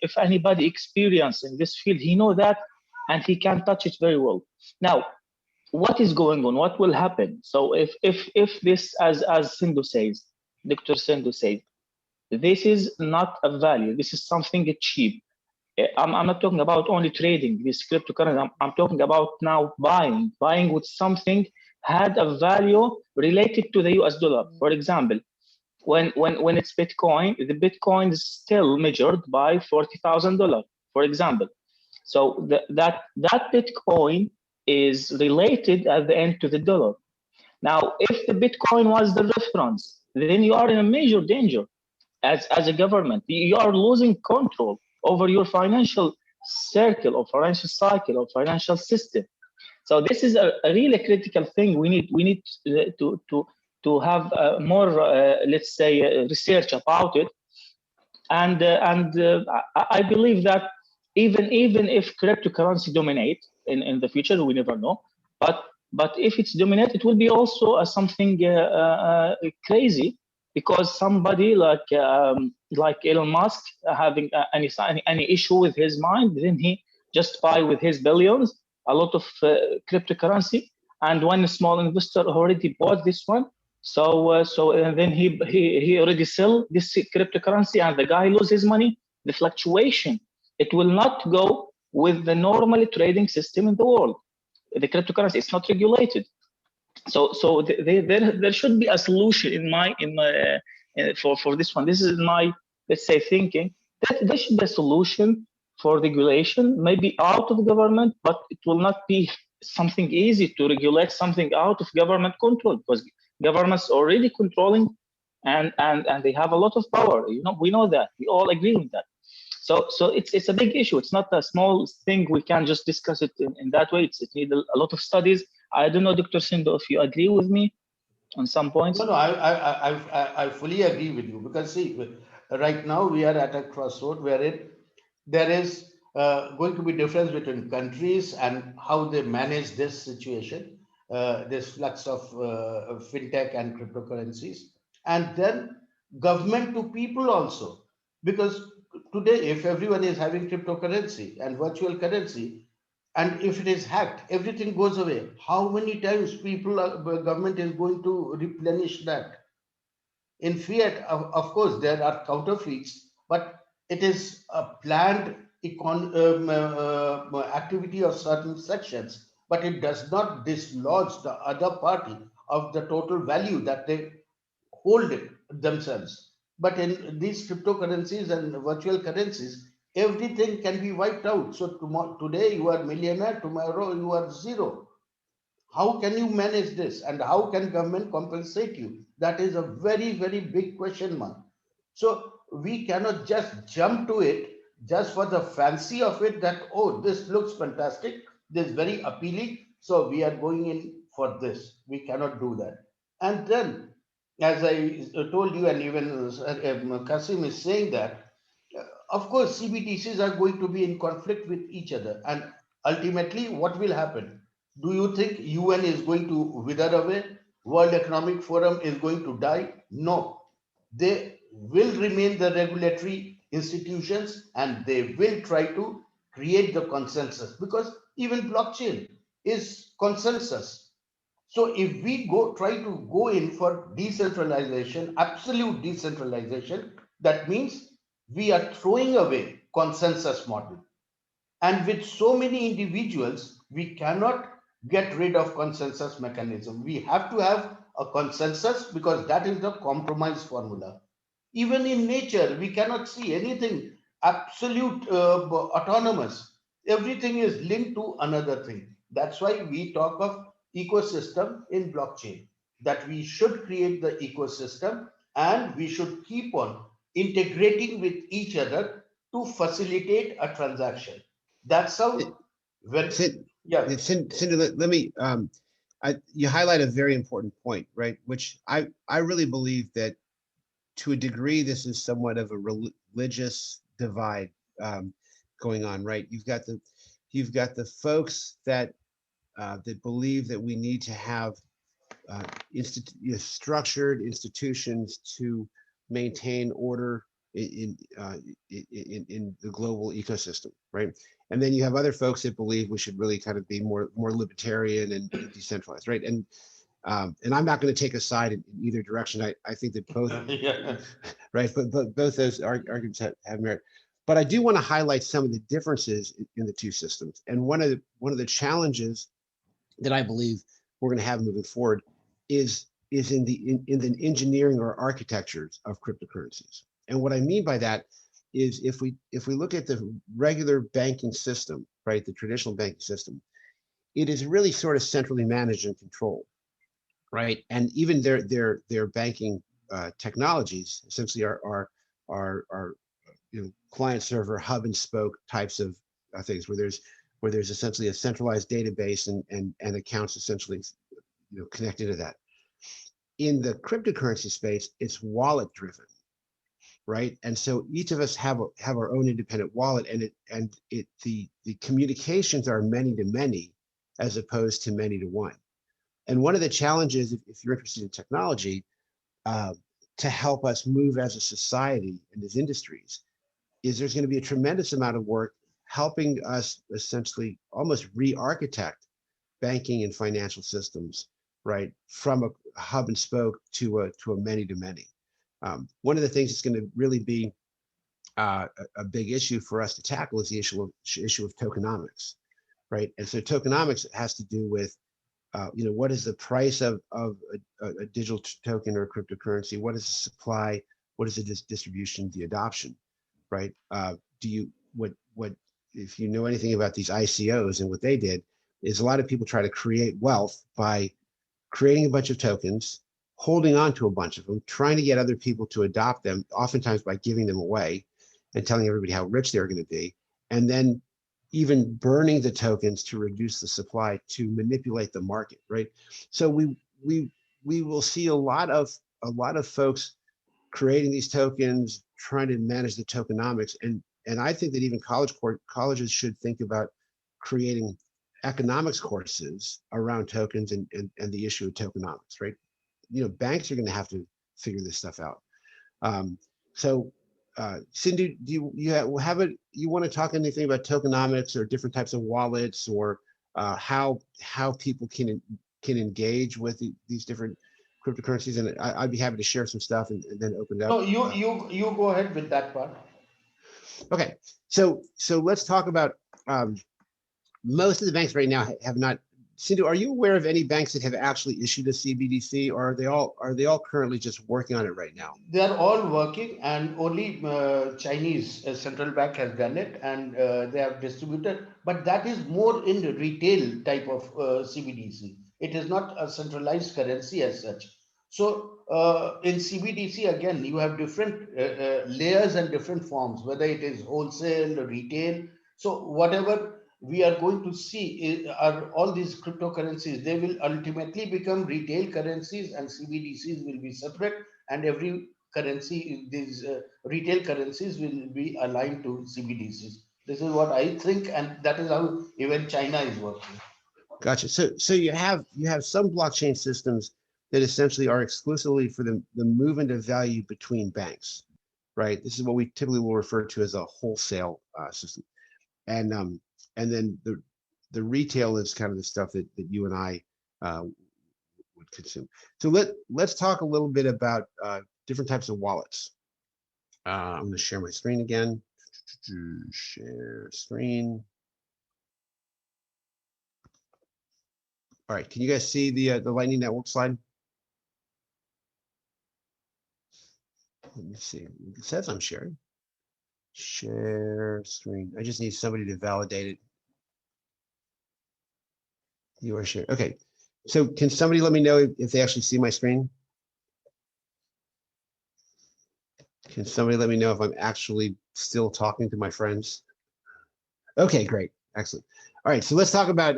If anybody experienced in this field, he knows that, and he can touch it very well. Now, what is going on? What will happen? So if this, as Sindhu says, Dr. Sindhu says, this is not a value. This is something cheap. I'm not talking about only trading this cryptocurrency. I'm talking about now buying with something had a value related to the US dollar. For example, when it's Bitcoin, the Bitcoin is still measured by $40,000, for example. So that Bitcoin is related at the end to the dollar. Now, if the Bitcoin was the reference, then you are in a major danger as a government. You are losing control over your financial circle or financial cycle or financial system. So this is a really critical thing. We need to have more, let's say, research about it. And I believe that even if cryptocurrency dominate in the future, we never know. But if it's dominate, it will be also something crazy, because somebody like Elon Musk having any issue with his mind, then he just buy with his billions a lot of cryptocurrency, and one small investor already bought this one, And then he already sell this cryptocurrency, and the guy loses his money. The fluctuation, it will not go with the normal trading system in the world. The cryptocurrency, it's not regulated. So there should be a solution for this one. This is my, let's say, thinking that there should be a solution for regulation, maybe out of government, but it will not be something easy to regulate something out of government control, because government's already controlling, and they have a lot of power. We know that. We all agree on that. So it's a big issue. It's not a small thing. We can just discuss it in that way. It needs a lot of studies. I don't know, Dr. Sindo, if you agree with me on some points.
No, I fully agree with you, because see, right now we are at a crossroad wherein there is going to be difference between countries and how they manage this situation, this flux of fintech and cryptocurrencies, and then government to people also. Because today, if everyone is having cryptocurrency and virtual currency, and if it is hacked, everything goes away. How many times government is going to replenish that? In fiat, of course, there are counterfeits, but it is a planned activity of certain sections, but it does not dislodge the other party of the total value that they hold it themselves. But in these cryptocurrencies and virtual currencies, everything can be wiped out. So today you are millionaire, tomorrow you are zero. How can you manage this, and how can government compensate you? That is a very, very big question mark. So we cannot just jump to it just for the fancy of it, that, oh, this looks fantastic, this is very appealing, so we are going in for this. We cannot do that. And then, as I told you, and even Kasim is saying that, of course, CBDCs are going to be in conflict with each other. And ultimately, what will happen? Do you think UN is going to wither away? World Economic Forum is going to die? No. They will remain the regulatory institutions, and they will try to create the consensus, because even blockchain is consensus. So if we try to go in for decentralization, absolute decentralization, that means we are throwing away consensus model. And with so many individuals, we cannot get rid of consensus mechanism. We have to have a consensus, because that is the compromise formula. Even in nature, we cannot see anything absolute autonomous. Everything is linked to another thing. That's why we talk of ecosystem in blockchain, that we should create the ecosystem, and we should keep on integrating with each other to facilitate a transaction. That's how
Cindy, let me you highlight a very important point, right? Which I really believe that to a degree this is somewhat of a religious divide going on, right? You've got the folks that believe that we need to have structured institutions to maintain order in the global ecosystem, right? And then you have other folks that believe we should really kind of be more libertarian and decentralized, right? And I'm not going to take a side in either direction. I think that both, right? But both those arguments have merit. But I do want to highlight some of the differences in the two systems. And one of the challenges that I believe we're going to have moving forward is in the engineering or architectures of cryptocurrencies. And what I mean by that is if we look at the regular banking system, right, the traditional banking system, it is really sort of centrally managed and controlled, right? And even their banking technologies essentially are client server hub and spoke types of things, where there's essentially a centralized database and accounts essentially connected to that. In the cryptocurrency space, it's wallet driven, right? And so each of us have our own independent wallet, and the communications are many to many as opposed to many to one. And one of the challenges, if you're interested in technology, to help us move as a society and as industries, is there's going to be a tremendous amount of work helping us essentially almost re-architect banking and financial systems right, from a hub and spoke to a many-to-many. One of the things that's going to really be a big issue for us to tackle is the issue of tokenomics, right? And so tokenomics has to do with, what is the price of a digital token or cryptocurrency? What is the supply? What is the distribution, the adoption, right? If you know anything about these ICOs, and what they did is a lot of people try to create wealth by creating a bunch of tokens, holding on to a bunch of them, trying to get other people to adopt them, oftentimes by giving them away and telling everybody how rich they're going to be, and then even burning the tokens to reduce the supply to manipulate the market, right? So we will see a lot of folks creating these tokens, trying to manage the tokenomics, and I think that even colleges should think about creating economics courses around tokens and the issue of tokenomics, right? Banks are going to have to figure this stuff out. Sindhu, do you want to talk anything about tokenomics or different types of wallets, or how people can engage with these different cryptocurrencies? And I'd be happy to share some stuff and then open it up.
No, you go ahead with that part.
Okay, so let's talk about most of the banks right now have not. Sindhu, are you aware of any banks that have actually issued a CBDC, or are they all currently just working on it right now?
They are all working, and only Chinese central bank has done it, and they have distributed. But that is more in the retail type of CBDC. It is not a centralized currency as such. So in CBDC, again, you have different layers and different forms, whether it is wholesale or retail. So whatever we are going to see are all these cryptocurrencies. They will ultimately become retail currencies, and CBDCs will be separate, and every currency, these retail currencies will be aligned to CBDCs. This is what I think, and that is how even China is working.
Gotcha. So you have some blockchain systems that essentially are exclusively for the movement of value between banks, right? This is what we typically will refer to as a wholesale system, and then the retail is kind of the stuff that you and I would consume. So let's talk a little bit about different types of wallets. I'm going to share my screen again. Share screen. All right, can you guys see the Lightning Network slide? Let me see. It says I'm sharing. Share screen. I just need somebody to validate it. You are sharing. Okay. So can somebody let me know if they actually see my screen? Can somebody let me know if I'm actually still talking to my friends? Okay, great. Excellent. All right. So let's talk about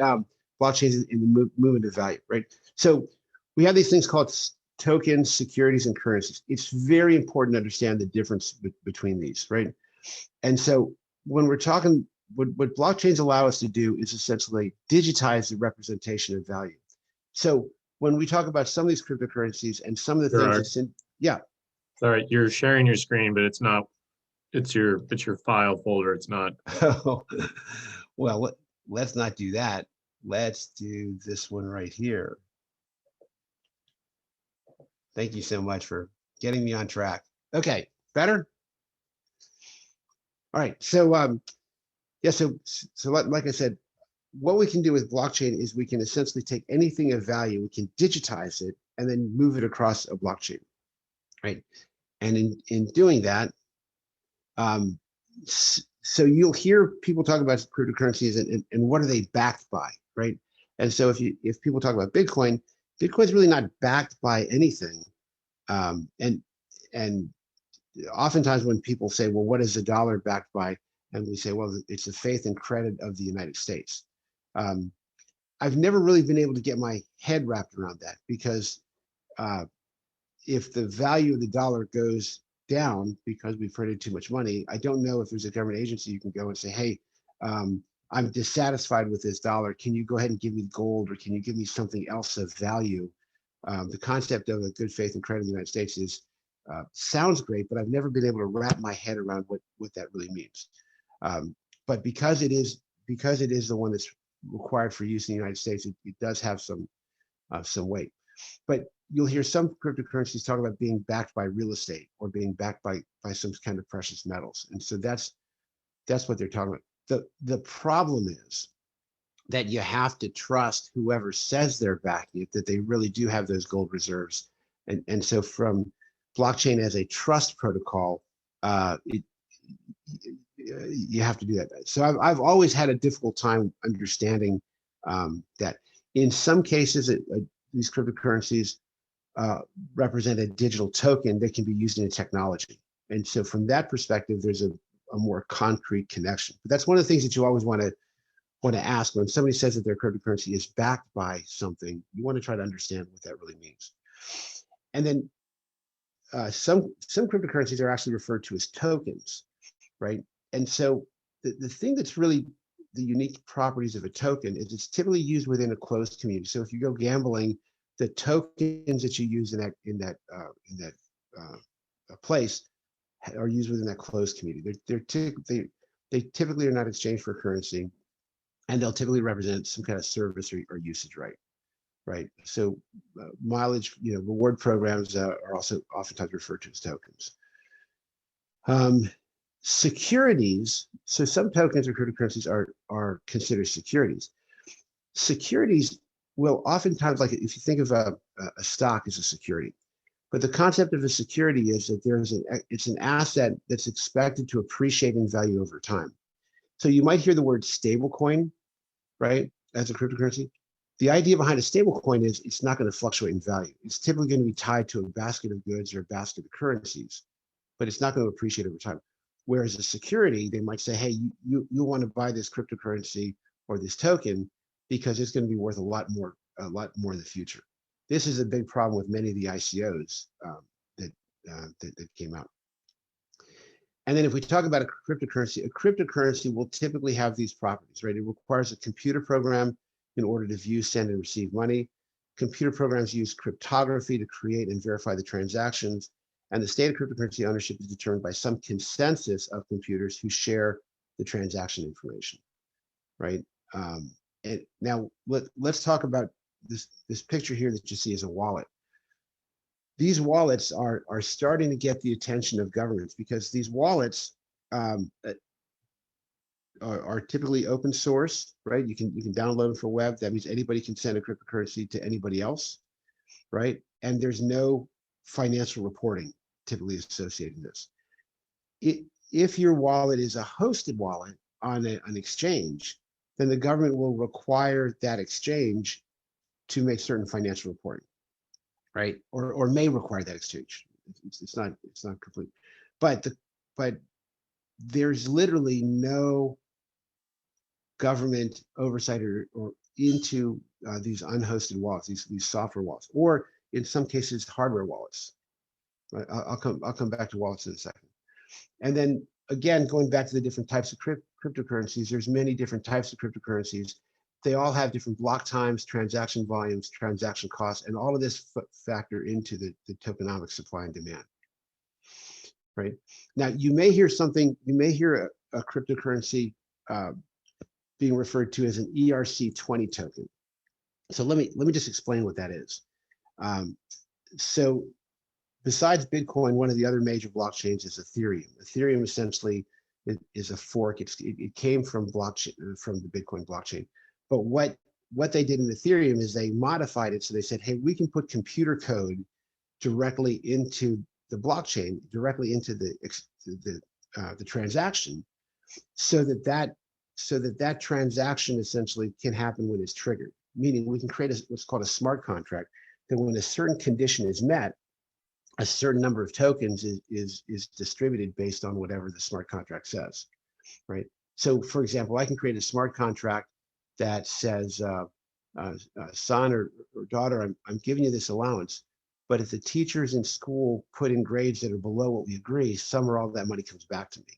blockchains in the movement of value, right? So we have these things called tokens, securities, and currencies. It's very important to understand the difference between these, right? And so when we're talking, what blockchains allow us to do is essentially digitize the representation of value. So when we talk about some of these cryptocurrencies and some of the things that's in, yeah.
Sorry, you're sharing your screen, but it's not, it's your file folder. It's not.
Well, let's not do that. Let's do this one right here. Thank you so much for getting me on track. Okay, better? All right, so yeah, so like I said, what we can do with blockchain is we can essentially take anything of value, we can digitize it, and then move it across a blockchain, right? And in doing that, so you'll hear people talk about cryptocurrencies and what are they backed by, right? And so if people talk about Bitcoin, Bitcoin's really not backed by anything. And oftentimes when people say, well, what is the dollar backed by? And we say, well, it's the faith and credit of the United States. I've never really been able to get my head wrapped around that, because if the value of the dollar goes down because we printed too much money, I don't know if there's a government agency you can go and say, hey, I'm dissatisfied with this dollar. Can you go ahead and give me gold, or can you give me something else of value? The concept of a good faith and credit in the United States is sounds great, but I've never been able to wrap my head around what that really means. But because it is the one that's required for use in the United States, it does have some some weight. But you'll hear some cryptocurrencies talk about being backed by real estate or being backed by some kind of precious metals. And so that's what they're talking about. The problem is that you have to trust whoever says they're backing it, that they really do have those gold reserves. And so from blockchain as a trust protocol, you have to do that. So I've always had a difficult time understanding that in some cases, these cryptocurrencies represent a digital token that can be used in a technology. And so from that perspective, there's a more concrete connection. But that's one of the things that you always want to ask when somebody says that their cryptocurrency is backed by something. You want to try to understand what that really means. And then some cryptocurrencies are actually referred to as tokens, right? And so the thing that's really the unique properties of a token is it's typically used within a closed community. So if you go gambling, the tokens that you use in that place are used within that closed community. They typically are not exchanged for currency, and they'll typically represent some kind of service or usage right? So mileage, reward programs are also oftentimes referred to as tokens. Securities, so some tokens or cryptocurrencies are considered securities. Securities will oftentimes, like if you think of a stock as a security, but the concept of a security is that it's an asset that's expected to appreciate in value over time. So you might hear the word stable coin, right, as a cryptocurrency. The idea behind a stable coin is it's not going to fluctuate in value. It's typically going to be tied to a basket of goods or a basket of currencies, but it's not going to appreciate over time. Whereas a security, they might say, hey, you want to buy this cryptocurrency or this token because it's going to be worth a lot more in the future. This is a big problem with many of the ICOs that came out. And then if we talk about a cryptocurrency will typically have these properties, right? It requires a computer program in order to view, send, and receive money. Computer programs use cryptography to create and verify the transactions. And the state of cryptocurrency ownership is determined by some consensus of computers who share the transaction information, right? And now let's talk about this picture here that you see as a wallet. These wallets are starting to get the attention of governments because these wallets are typically open source, right? You can download them for web. That means anybody can send a cryptocurrency to anybody else, right? And there's no financial reporting typically associated with this. If your wallet is a hosted wallet on an exchange, then the government will require that exchange to make certain financial reporting, right? Or may require that exchange. It's not complete, but there's literally no government oversight or into these unhosted wallets, these software wallets, or in some cases hardware wallets. Right? I'll come back to wallets in a second. And then again, going back to the different types of cryptocurrencies, there's many different types of cryptocurrencies. They all have different block times, transaction volumes, transaction costs, and all of this factor into the tokenomic supply and demand. Right now, you may hear a cryptocurrency being referred to as an ERC20 token. So let me just explain what that is. So besides Bitcoin, one of the other major blockchains is Ethereum. Ethereum essentially is a fork. It came from the Bitcoin blockchain. But what they did in Ethereum is they modified it. So they said, hey, we can put computer code directly into the blockchain, directly into the transaction, so that transaction essentially can happen when it's triggered. Meaning we can create what's called a smart contract that when a certain condition is met, a certain number of tokens is distributed based on whatever the smart contract says, right? So for example, I can create a smart contract that says, son or daughter, I'm giving you this allowance, but if the teachers in school put in grades that are below what we agree, some or all of that money comes back to me.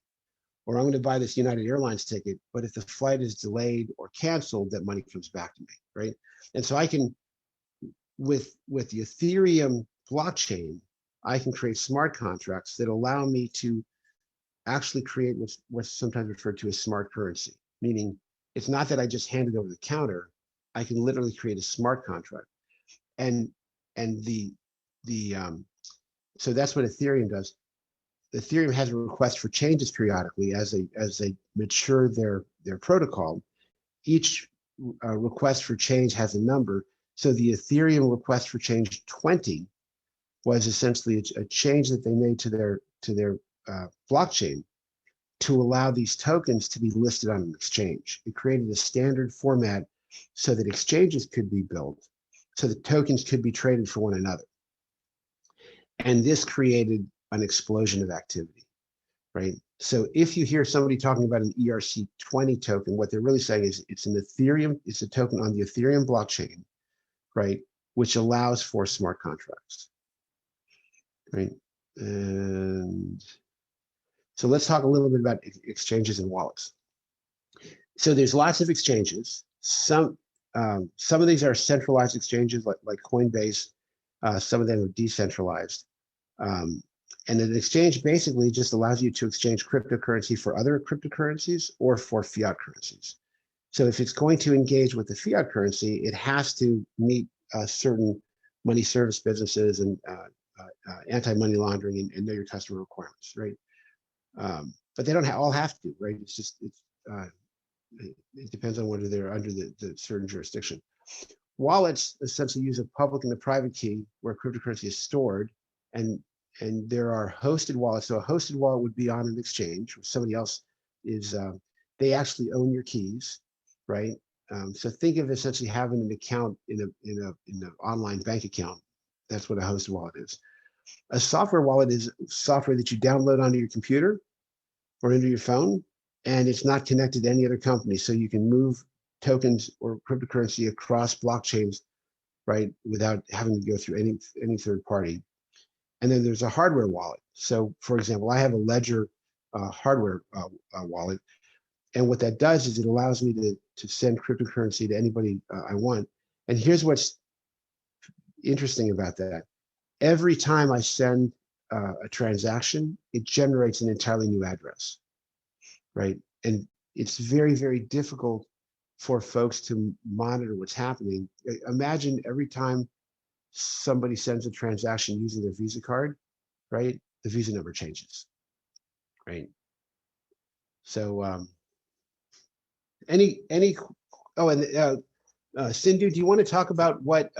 Or I'm going to buy this United Airlines ticket, but if the flight is delayed or canceled, that money comes back to me, right? And so I can, with the Ethereum blockchain, I can create smart contracts that allow me to actually create what's sometimes referred to as smart currency, meaning it's not that I just hand it over the counter. I can literally create a smart contract. and so that's what Ethereum does. Ethereum has a request for changes periodically as they mature their protocol. Each request for change has a number. So the Ethereum request for change 20 was essentially a change that they made to their blockchain to allow these tokens to be listed on an exchange. It created a standard format so that exchanges could be built, so that tokens could be traded for one another. And this created an explosion of activity, right? So if you hear somebody talking about an ERC20 token, what they're really saying is it's a token on the Ethereum blockchain, right? Which allows for smart contracts, right? And so let's talk a little bit about exchanges and wallets. So there's lots of exchanges. Some of these are centralized exchanges like Coinbase. Some of them are decentralized. And an exchange basically just allows you to exchange cryptocurrency for other cryptocurrencies or for fiat currencies. So if it's going to engage with the fiat currency, it has to meet certain money service businesses and anti-money laundering and know your customer requirements, right? But they don't all have to, right? It's just, it depends on whether they're under the certain jurisdiction. Wallets essentially use a public and a private key where cryptocurrency is stored, and there are hosted wallets. So a hosted wallet would be on an exchange where somebody else is, they actually own your keys, right? So think of essentially having an account in an online bank account. That's what a hosted wallet is. A software wallet is software that you download onto your computer or into your phone, and it's not connected to any other company. So you can move tokens or cryptocurrency across blockchains, right, without having to go through any third party. And then there's a hardware wallet. So for example, I have a Ledger hardware wallet. And what that does is it allows me to send cryptocurrency to anybody I want. And here's what's interesting about that. Every time I send a transaction, it generates an entirely new address, right? And it's very, very difficult for folks to monitor what's happening. Imagine every time somebody sends a transaction using their Visa card, right? The Visa number changes, right? So Sindhu, do you want to talk about what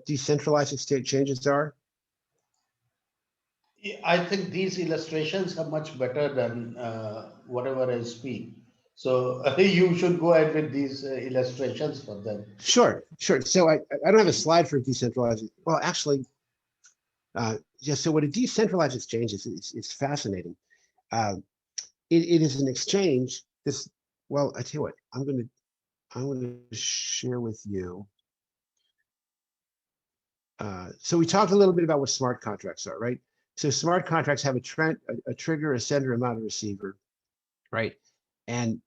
decentralized exchanges are?
I think these illustrations are much better than whatever I speak. So you should go ahead with these illustrations for them.
Sure. So I don't have a slide for decentralized. Well, actually, yeah. So what a decentralized exchange is, it's fascinating. It is an exchange. Well, I tell you what, I'm going to share with you. So we talked a little bit about what smart contracts are, right? So smart contracts have a trigger, a sender, a mounted receiver, right? And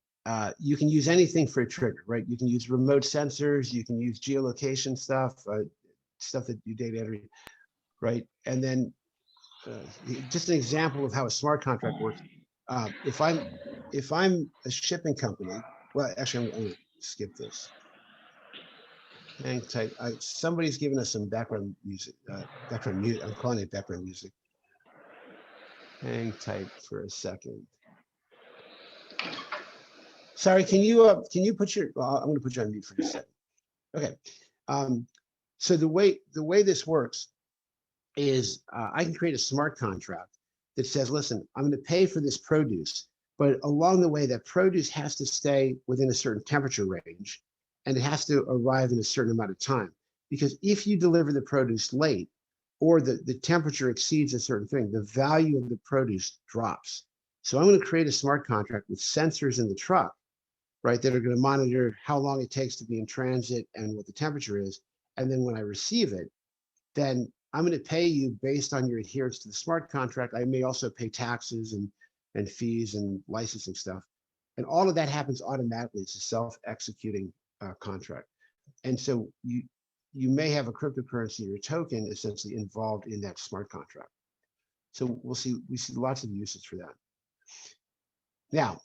you can use anything for a trigger, right? You can use remote sensors, you can use geolocation stuff, stuff that you data entry, right? And then just an example of how a smart contract works. If I'm a shipping company, well, actually, I'm going to skip this. Hang tight. Somebody's giving us some background music. I'm calling it background music. Hang tight for a second. Sorry, can you put your? Well, I'm going to put you on mute for just a second. Okay. So the way this works is I can create a smart contract that says, listen, I'm going to pay for this produce, but along the way, that produce has to stay within a certain temperature range, and it has to arrive in a certain amount of time. Because if you deliver the produce late, or the temperature exceeds a certain thing, the value of the produce drops. So I'm going to create a smart contract with sensors in the truck, right, that are going to monitor how long it takes to be in transit and what the temperature is. And then when I receive it, then I'm going to pay you based on your adherence to the smart contract. I may also pay taxes and fees and licensing stuff. And all of that happens automatically. It's a self-executing contract. And so you may have a cryptocurrency or a token essentially involved in that smart contract. So we see lots of uses for that. Now,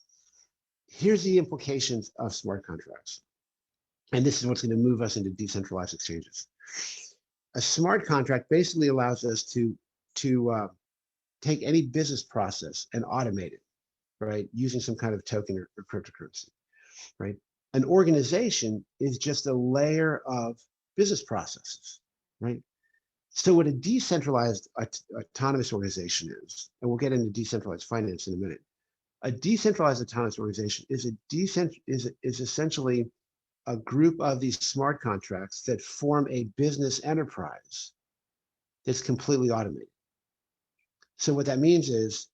here's the implications of smart contracts. And this is what's going to move us into decentralized exchanges. A smart contract basically allows us to take any business process and automate it, right? Using some kind of token or cryptocurrency, right? An organization is just a layer of business processes, right? So what a decentralized autonomous organization is, and we'll get into decentralized finance in a minute. A decentralized autonomous organization is essentially a group of these smart contracts that form a business enterprise that's completely automated. So what that means is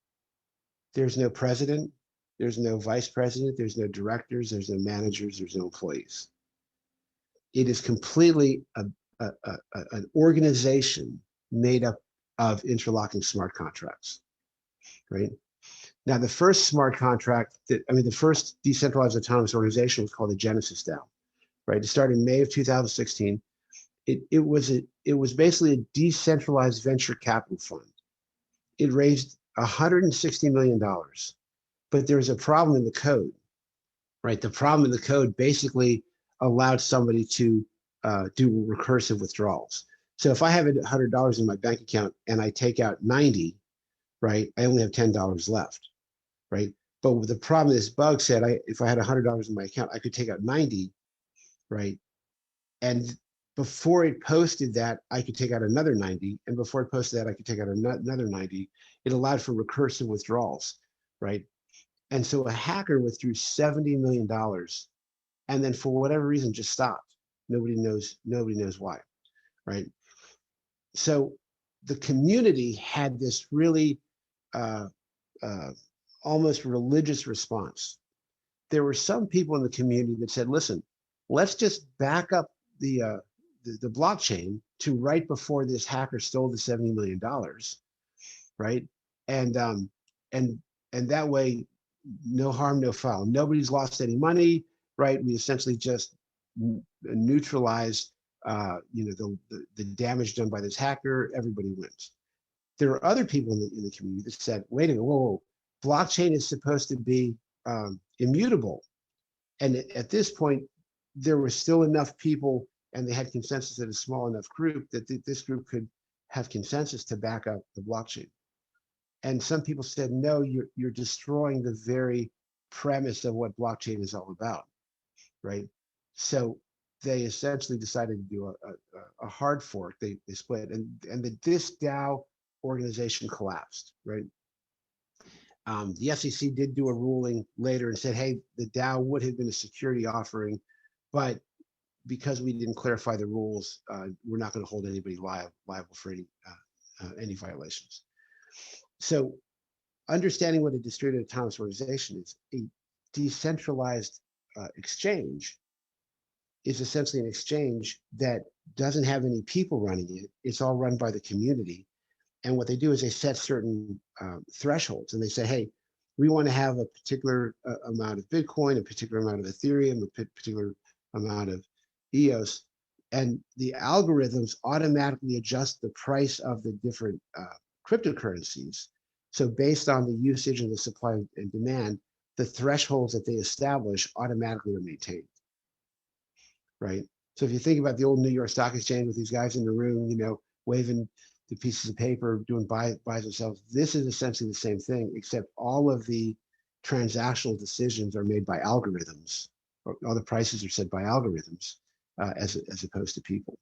there's no president, there's no vice president, there's no directors, there's no managers, there's no employees. It is completely an organization made up of interlocking smart contracts, right? Now, the first smart contract the first decentralized autonomous organization was called the Genesis DAO, right? It started in May of 2016. It was basically a decentralized venture capital fund. It raised $160 million, but there's a problem in the code, right? The problem in the code basically allowed somebody to do recursive withdrawals. So if I have $100 in my bank account and I take out 90, right, I only have $10 left, right? But with the problem, this bug said, if I had $100 in my account, I could take out 90, right? And before it posted that, I could take out another 90. And before it posted that, I could take out another 90. It allowed for recursive withdrawals, right? And so a hacker withdrew $70 million and then for whatever reason just stopped. Nobody knows why, right? So the community had this really almost religious response. There were some people in the community that said, listen, let's just back up the blockchain to right before this hacker stole the $70 million, right? And that way, no harm, no foul. Nobody's lost any money, right? We essentially just neutralize the damage done by this hacker. Everybody wins. There are other people in the community that said, wait a minute, whoa, blockchain is supposed to be immutable. And at this point, there were still enough people and they had consensus at a small enough group that this group could have consensus to back up the blockchain. And some people said, no, you're destroying the very premise of what blockchain is all about, right? So they essentially decided to do a hard fork. They split, and this DAO organization collapsed, right? The SEC did do a ruling later and said, hey, the DAO would have been a security offering, but because we didn't clarify the rules, we're not going to hold anybody liable for any violations. So understanding what a distributed autonomous organization is, a decentralized exchange is essentially an exchange that doesn't have any people running it. It's all run by the community. And what they do is they set certain thresholds and they say, hey, we want to have a particular amount of Bitcoin, a particular amount of Ethereum, a particular amount of EOS. And the algorithms automatically adjust the price of the different cryptocurrencies. So based on the usage and the supply and demand, the thresholds that they establish automatically are maintained, right? So if you think about the old New York Stock Exchange with these guys in the room, waving the pieces of paper, doing buys and sells, this is essentially the same thing, except all of the transactional decisions are made by algorithms, or all the prices are set by algorithms as opposed to people.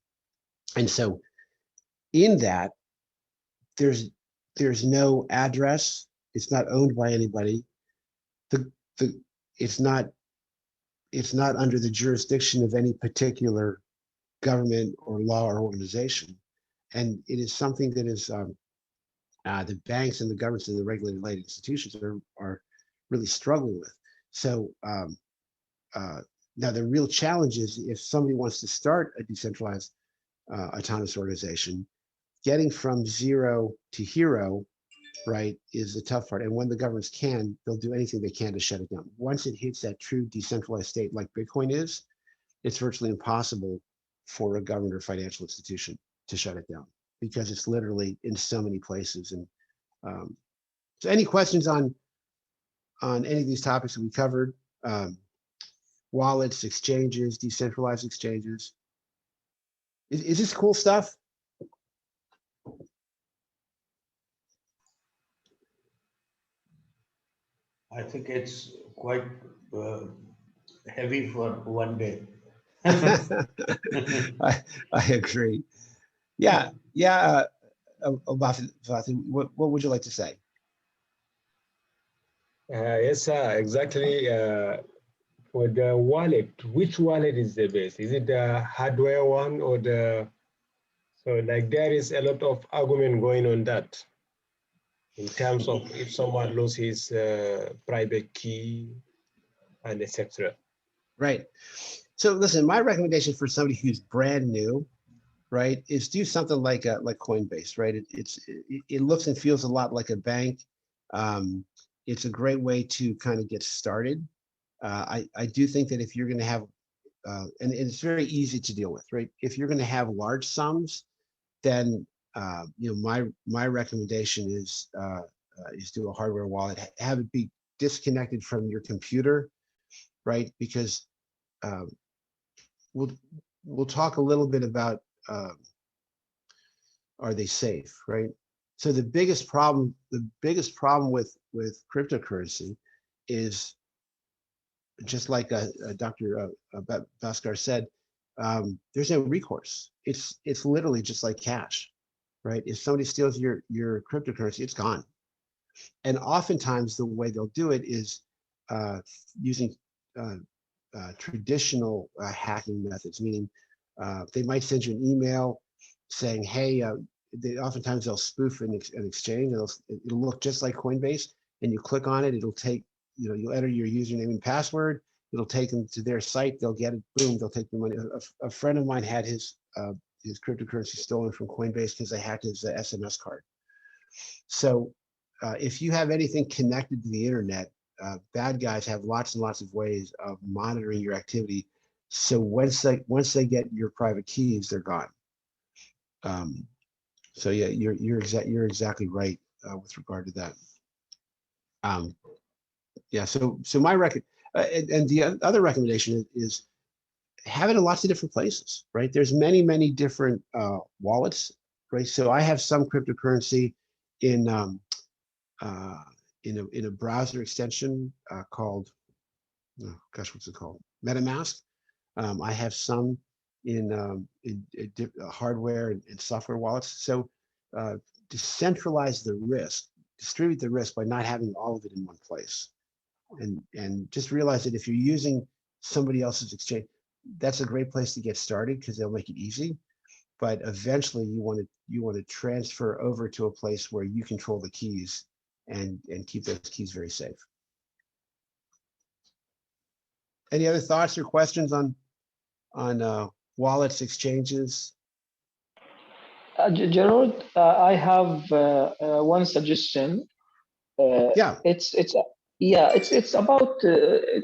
And so in that, there's no address. It's not owned by anybody. It's not under the jurisdiction of any particular government or law or organization. And it is something that is the banks and the governments and the regulated institutions are really struggling with. So now the real challenge is if somebody wants to start a decentralized autonomous organization, getting from zero to hero, right, is the tough part. And when the governments can, they'll do anything they can to shut it down. Once it hits that true decentralized state like Bitcoin is, it's virtually impossible for a government or financial institution to shut it down because it's literally in so many places. And so any questions on any of these topics that we covered? Wallets, exchanges, decentralized exchanges?
Is this cool stuff?
I think it's quite heavy for one day.
I agree. Yeah, yeah. Vathi, what would you like to say?
Yes, sir, exactly. For the wallet, which wallet is the best? Is it the hardware one or the, so like there is a lot of argument going on that in terms of if someone loses his private key and etc.
Right. So listen, my recommendation for somebody who's brand new, right, is do something like Coinbase, right? It looks and feels a lot like a bank. It's a great way to kind of get started. I do think that if you're going to have, and it's very easy to deal with, right? If you're going to have large sums, then my recommendation is do a hardware wallet. Have it be disconnected from your computer, right? Because we'll talk a little bit about are they safe, right? So the biggest problem with cryptocurrency is, just like Dr. Bhaskar said, there's no recourse. It's literally just like cash, right? If somebody steals your cryptocurrency, it's gone. And oftentimes the way they'll do it is using traditional hacking methods, meaning they might send you an email saying, hey, oftentimes they'll spoof an exchange. It'll look just like Coinbase, and you click on it, it'll take, you'll enter your username and password, it'll take them to their site, they'll get it, boom, they'll take the money. A friend of mine had his cryptocurrency stolen from Coinbase because they hacked his SMS card. So if you have anything connected to the internet, bad guys have lots and lots of ways of monitoring your activity. So once they get your private keys, they're gone. So yeah, you're exactly right with regard to that. Yeah. So my and the other recommendation is have it in lots of different places, right? There's many different wallets, right? So I have some cryptocurrency in a browser extension called, oh gosh, what's it called? MetaMask. I have some in hardware and software wallets. So decentralize the risk, distribute the risk by not having all of it in one place. And just realize that if you're using somebody else's exchange, that's a great place to get started because they'll make it easy. But eventually you want to transfer over to a place where you control the keys and keep those keys very safe. Any other thoughts or questions on wallets, exchanges?
Gerald, I have one suggestion.
Yeah.
It's about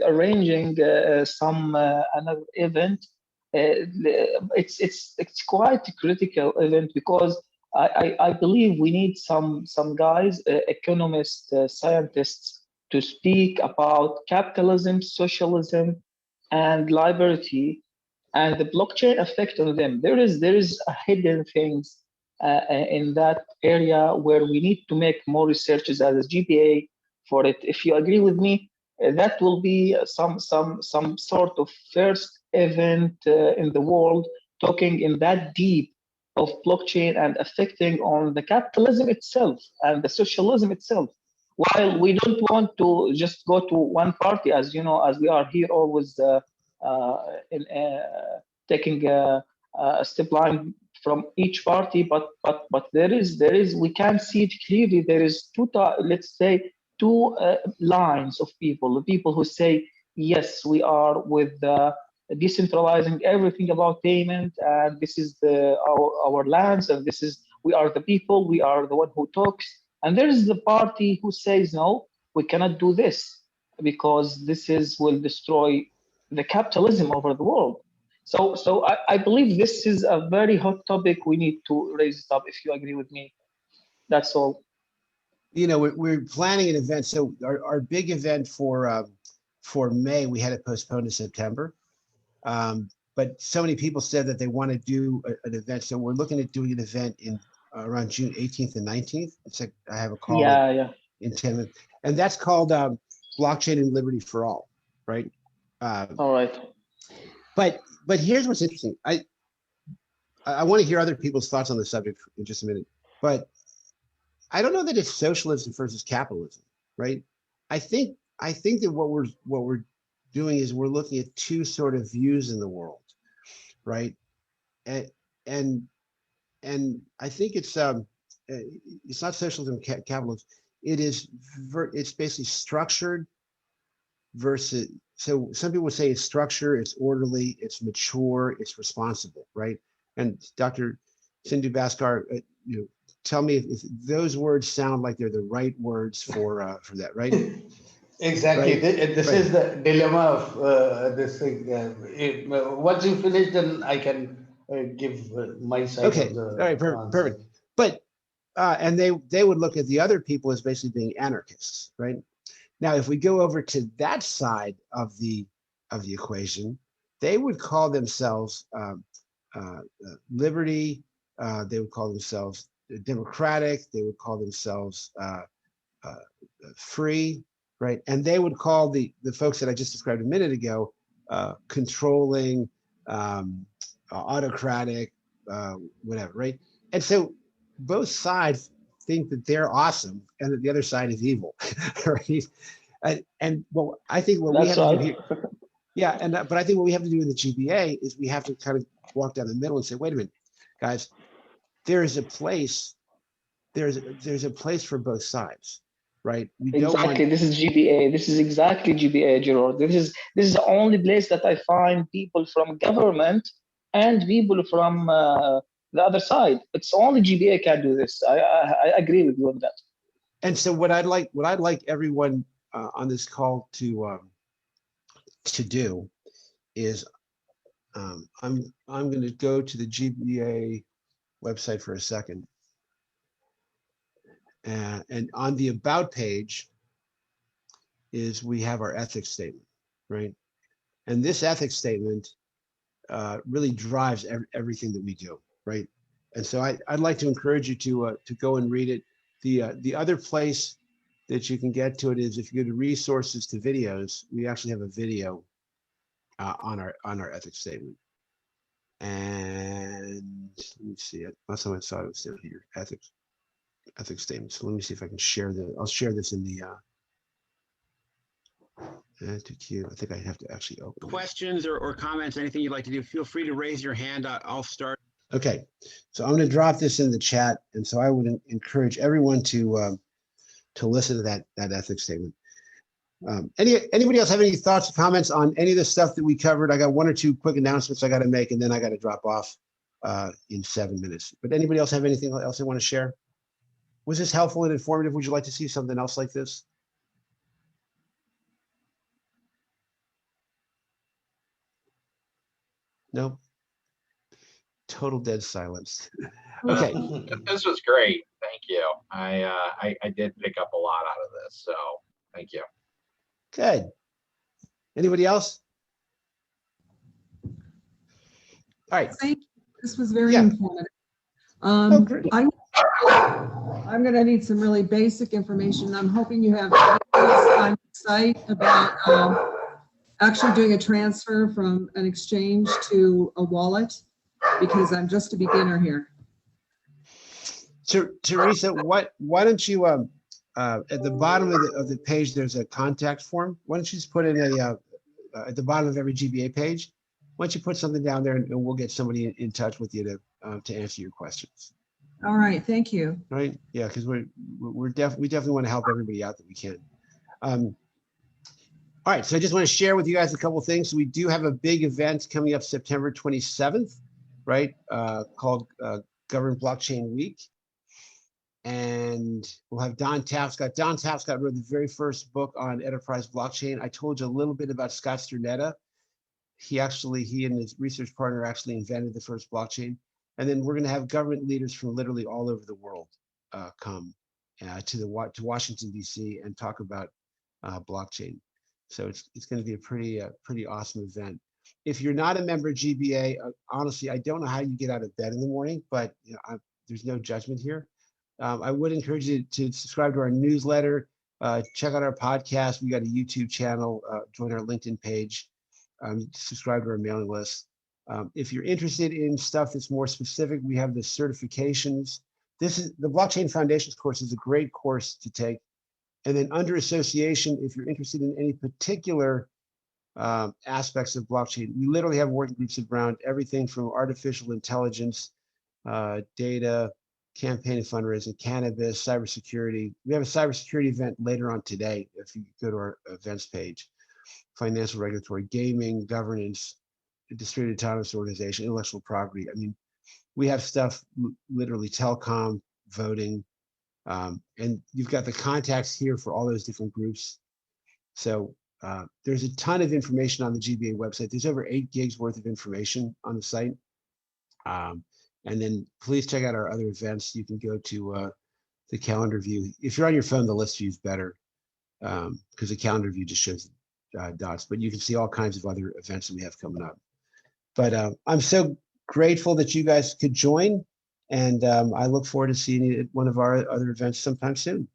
arranging some another event. It's quite a critical event because I believe we need some guys, economists, scientists, to speak about capitalism, socialism, and liberty, and the blockchain effect on them. There is a hidden things in that area where we need to make more researches as a GPA for it. If you agree with me, that will be some sort of first event in the world talking in that deep of blockchain and affecting on the capitalism itself and the socialism itself. While we don't want to just go to one party, as you know, as we are here always taking a step line from each party, but there is we can see it clearly. There is let's say two lines of people: the people who say yes, we are with decentralizing everything about payment, and this is our lands, and this is we are the people, we are the one who talks. And there is the party who says no, we cannot do this because this will destroy the capitalism over the world. So I believe this is a very hot topic. We need to raise it up. If you agree with me, that's all.
We're planning an event. So our big event for May, we had it postponed to September. but so many people said that they want to do an event. So we're looking at doing an event in around June 18th and 19th. It's like I have a call in 10 minutes. And that's called Blockchain and Liberty for All, right?
All right.
But here's what's interesting. I want to hear other people's thoughts on the subject in just a minute. But I don't know that it's socialism versus capitalism, right? I think that what we're doing is we're looking at two sort of views in the world, right? And I think it's not socialism, capitalism. It's basically structured versus. So some people would say it's structured, it's orderly, it's mature, it's responsible, right? And Dr. Sindhu Bhaskar, tell me if those words sound like they're the right words for that, right?
Exactly.
Right.
This is the dilemma of this thing. Once you finish, then I can give my side
Okay.
of the
All right. Perfect. But and they would look at the other people as basically being anarchists, right? Now, if we go over to that side of the equation, they would call themselves liberty. They would call themselves democratic. They would call themselves free, right? And they would call the folks that I just described a minute ago controlling, autocratic, whatever, right? And so both sides think that they're awesome and that the other side is evil, right? And well, I think what we have to do here, yeah, but I think what we have to do in the GBA is we have to kind of walk down the middle and say, wait a minute, guys, there is a place, there's a place for both sides, right? We
Exactly. This is GBA. This is exactly GBA, Gerard. This is the only place that I find people from government and people from the other side. It's only GBA can do this. I agree with you on that.
And so what I'd like everyone on this call to do is I'm going to go to the GBA website for a second. And on the about page is we have our ethics statement, right? And this ethics statement really drives everything that we do, right? And so I'd like to encourage you to go and read it. The other place that you can get to it is if you go to resources to videos, we actually have a video on our ethics statement. And let me see it. Last time I saw it was still here. Ethics statement. So let me see if I can share I'll share this in the add to queue. I think I have to actually open
questions or comments, anything you'd like to do, feel free to raise your hand. I'll start.
Okay, so I'm going to drop this in the chat, and so I would encourage everyone to listen to that ethics statement. Anybody else have any thoughts or comments on any of the stuff that we covered? I got one or two quick announcements I got to make, and then I got to drop off in 7 minutes. But anybody else have anything else they want to share? Was this helpful and informative? Would you like to see something else like this? No? Total dead silence. Okay.
This was great. Thank you. I did pick up a lot out of this, so thank you.
Good. Anybody else? All right.
Thank you. This was very informative. I'm going to need some really basic information. I'm hoping you have on your site about actually doing a transfer from an exchange to a wallet, because I'm just a beginner here.
Teresa, why don't you at the bottom of the page there's a contact form. Why don't you just put in at the bottom of every GBA page? Why don't you put something down there and we'll get somebody in touch with you to answer your questions.
All right, thank you.
Right, yeah, because we definitely want to help everybody out that we can. All right, so I just want to share with you guys a couple of things. So we do have a big event coming up September 27th, right? Called Government Blockchain Week. And we'll have Don Tapscott. Don Tapscott wrote the very first book on enterprise blockchain. I told you a little bit about Scott Sternetta. He and his research partner actually invented the first blockchain. And then we're going to have government leaders from literally all over the world come to Washington, D.C. and talk about blockchain. So it's going to be a pretty awesome event. If you're not a member of GBA, honestly, I don't know how you get out of bed in the morning, but you know, there's no judgment here. I would encourage you to subscribe to our newsletter, check out our podcast. We got a YouTube channel, join our LinkedIn page, subscribe to our mailing list. If you're interested in stuff that's more specific, we have the certifications. This is the Blockchain Foundations course is a great course to take. And then under association, if you're interested in any particular aspects of blockchain, we literally have working groups around everything from artificial intelligence, data, campaign and fundraising, cannabis, cybersecurity. We have a cybersecurity event later on today. If you go to our events page, financial regulatory, gaming, governance, distributed autonomous organization, intellectual property. I mean, we have stuff literally telecom, voting, and you've got the contacts here for all those different groups. So there's a ton of information on the GBA website. There's over 8 gigs worth of information on the site. And then please check out our other events. You can go to the calendar view. If you're on your phone, the list view is better because the calendar view just shows dots, but you can see all kinds of other events that we have coming up. But I'm so grateful that you guys could join, and I look forward to seeing you at one of our other events sometime soon.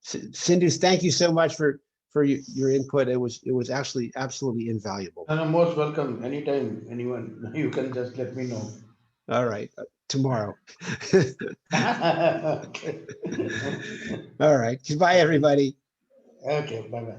Sindhu, thank you so much for your input. It was actually absolutely invaluable.
And I'm most welcome anytime, anyone. You can just let me know.
All right, tomorrow.
Okay.
All right, goodbye, everybody.
Okay, bye-bye.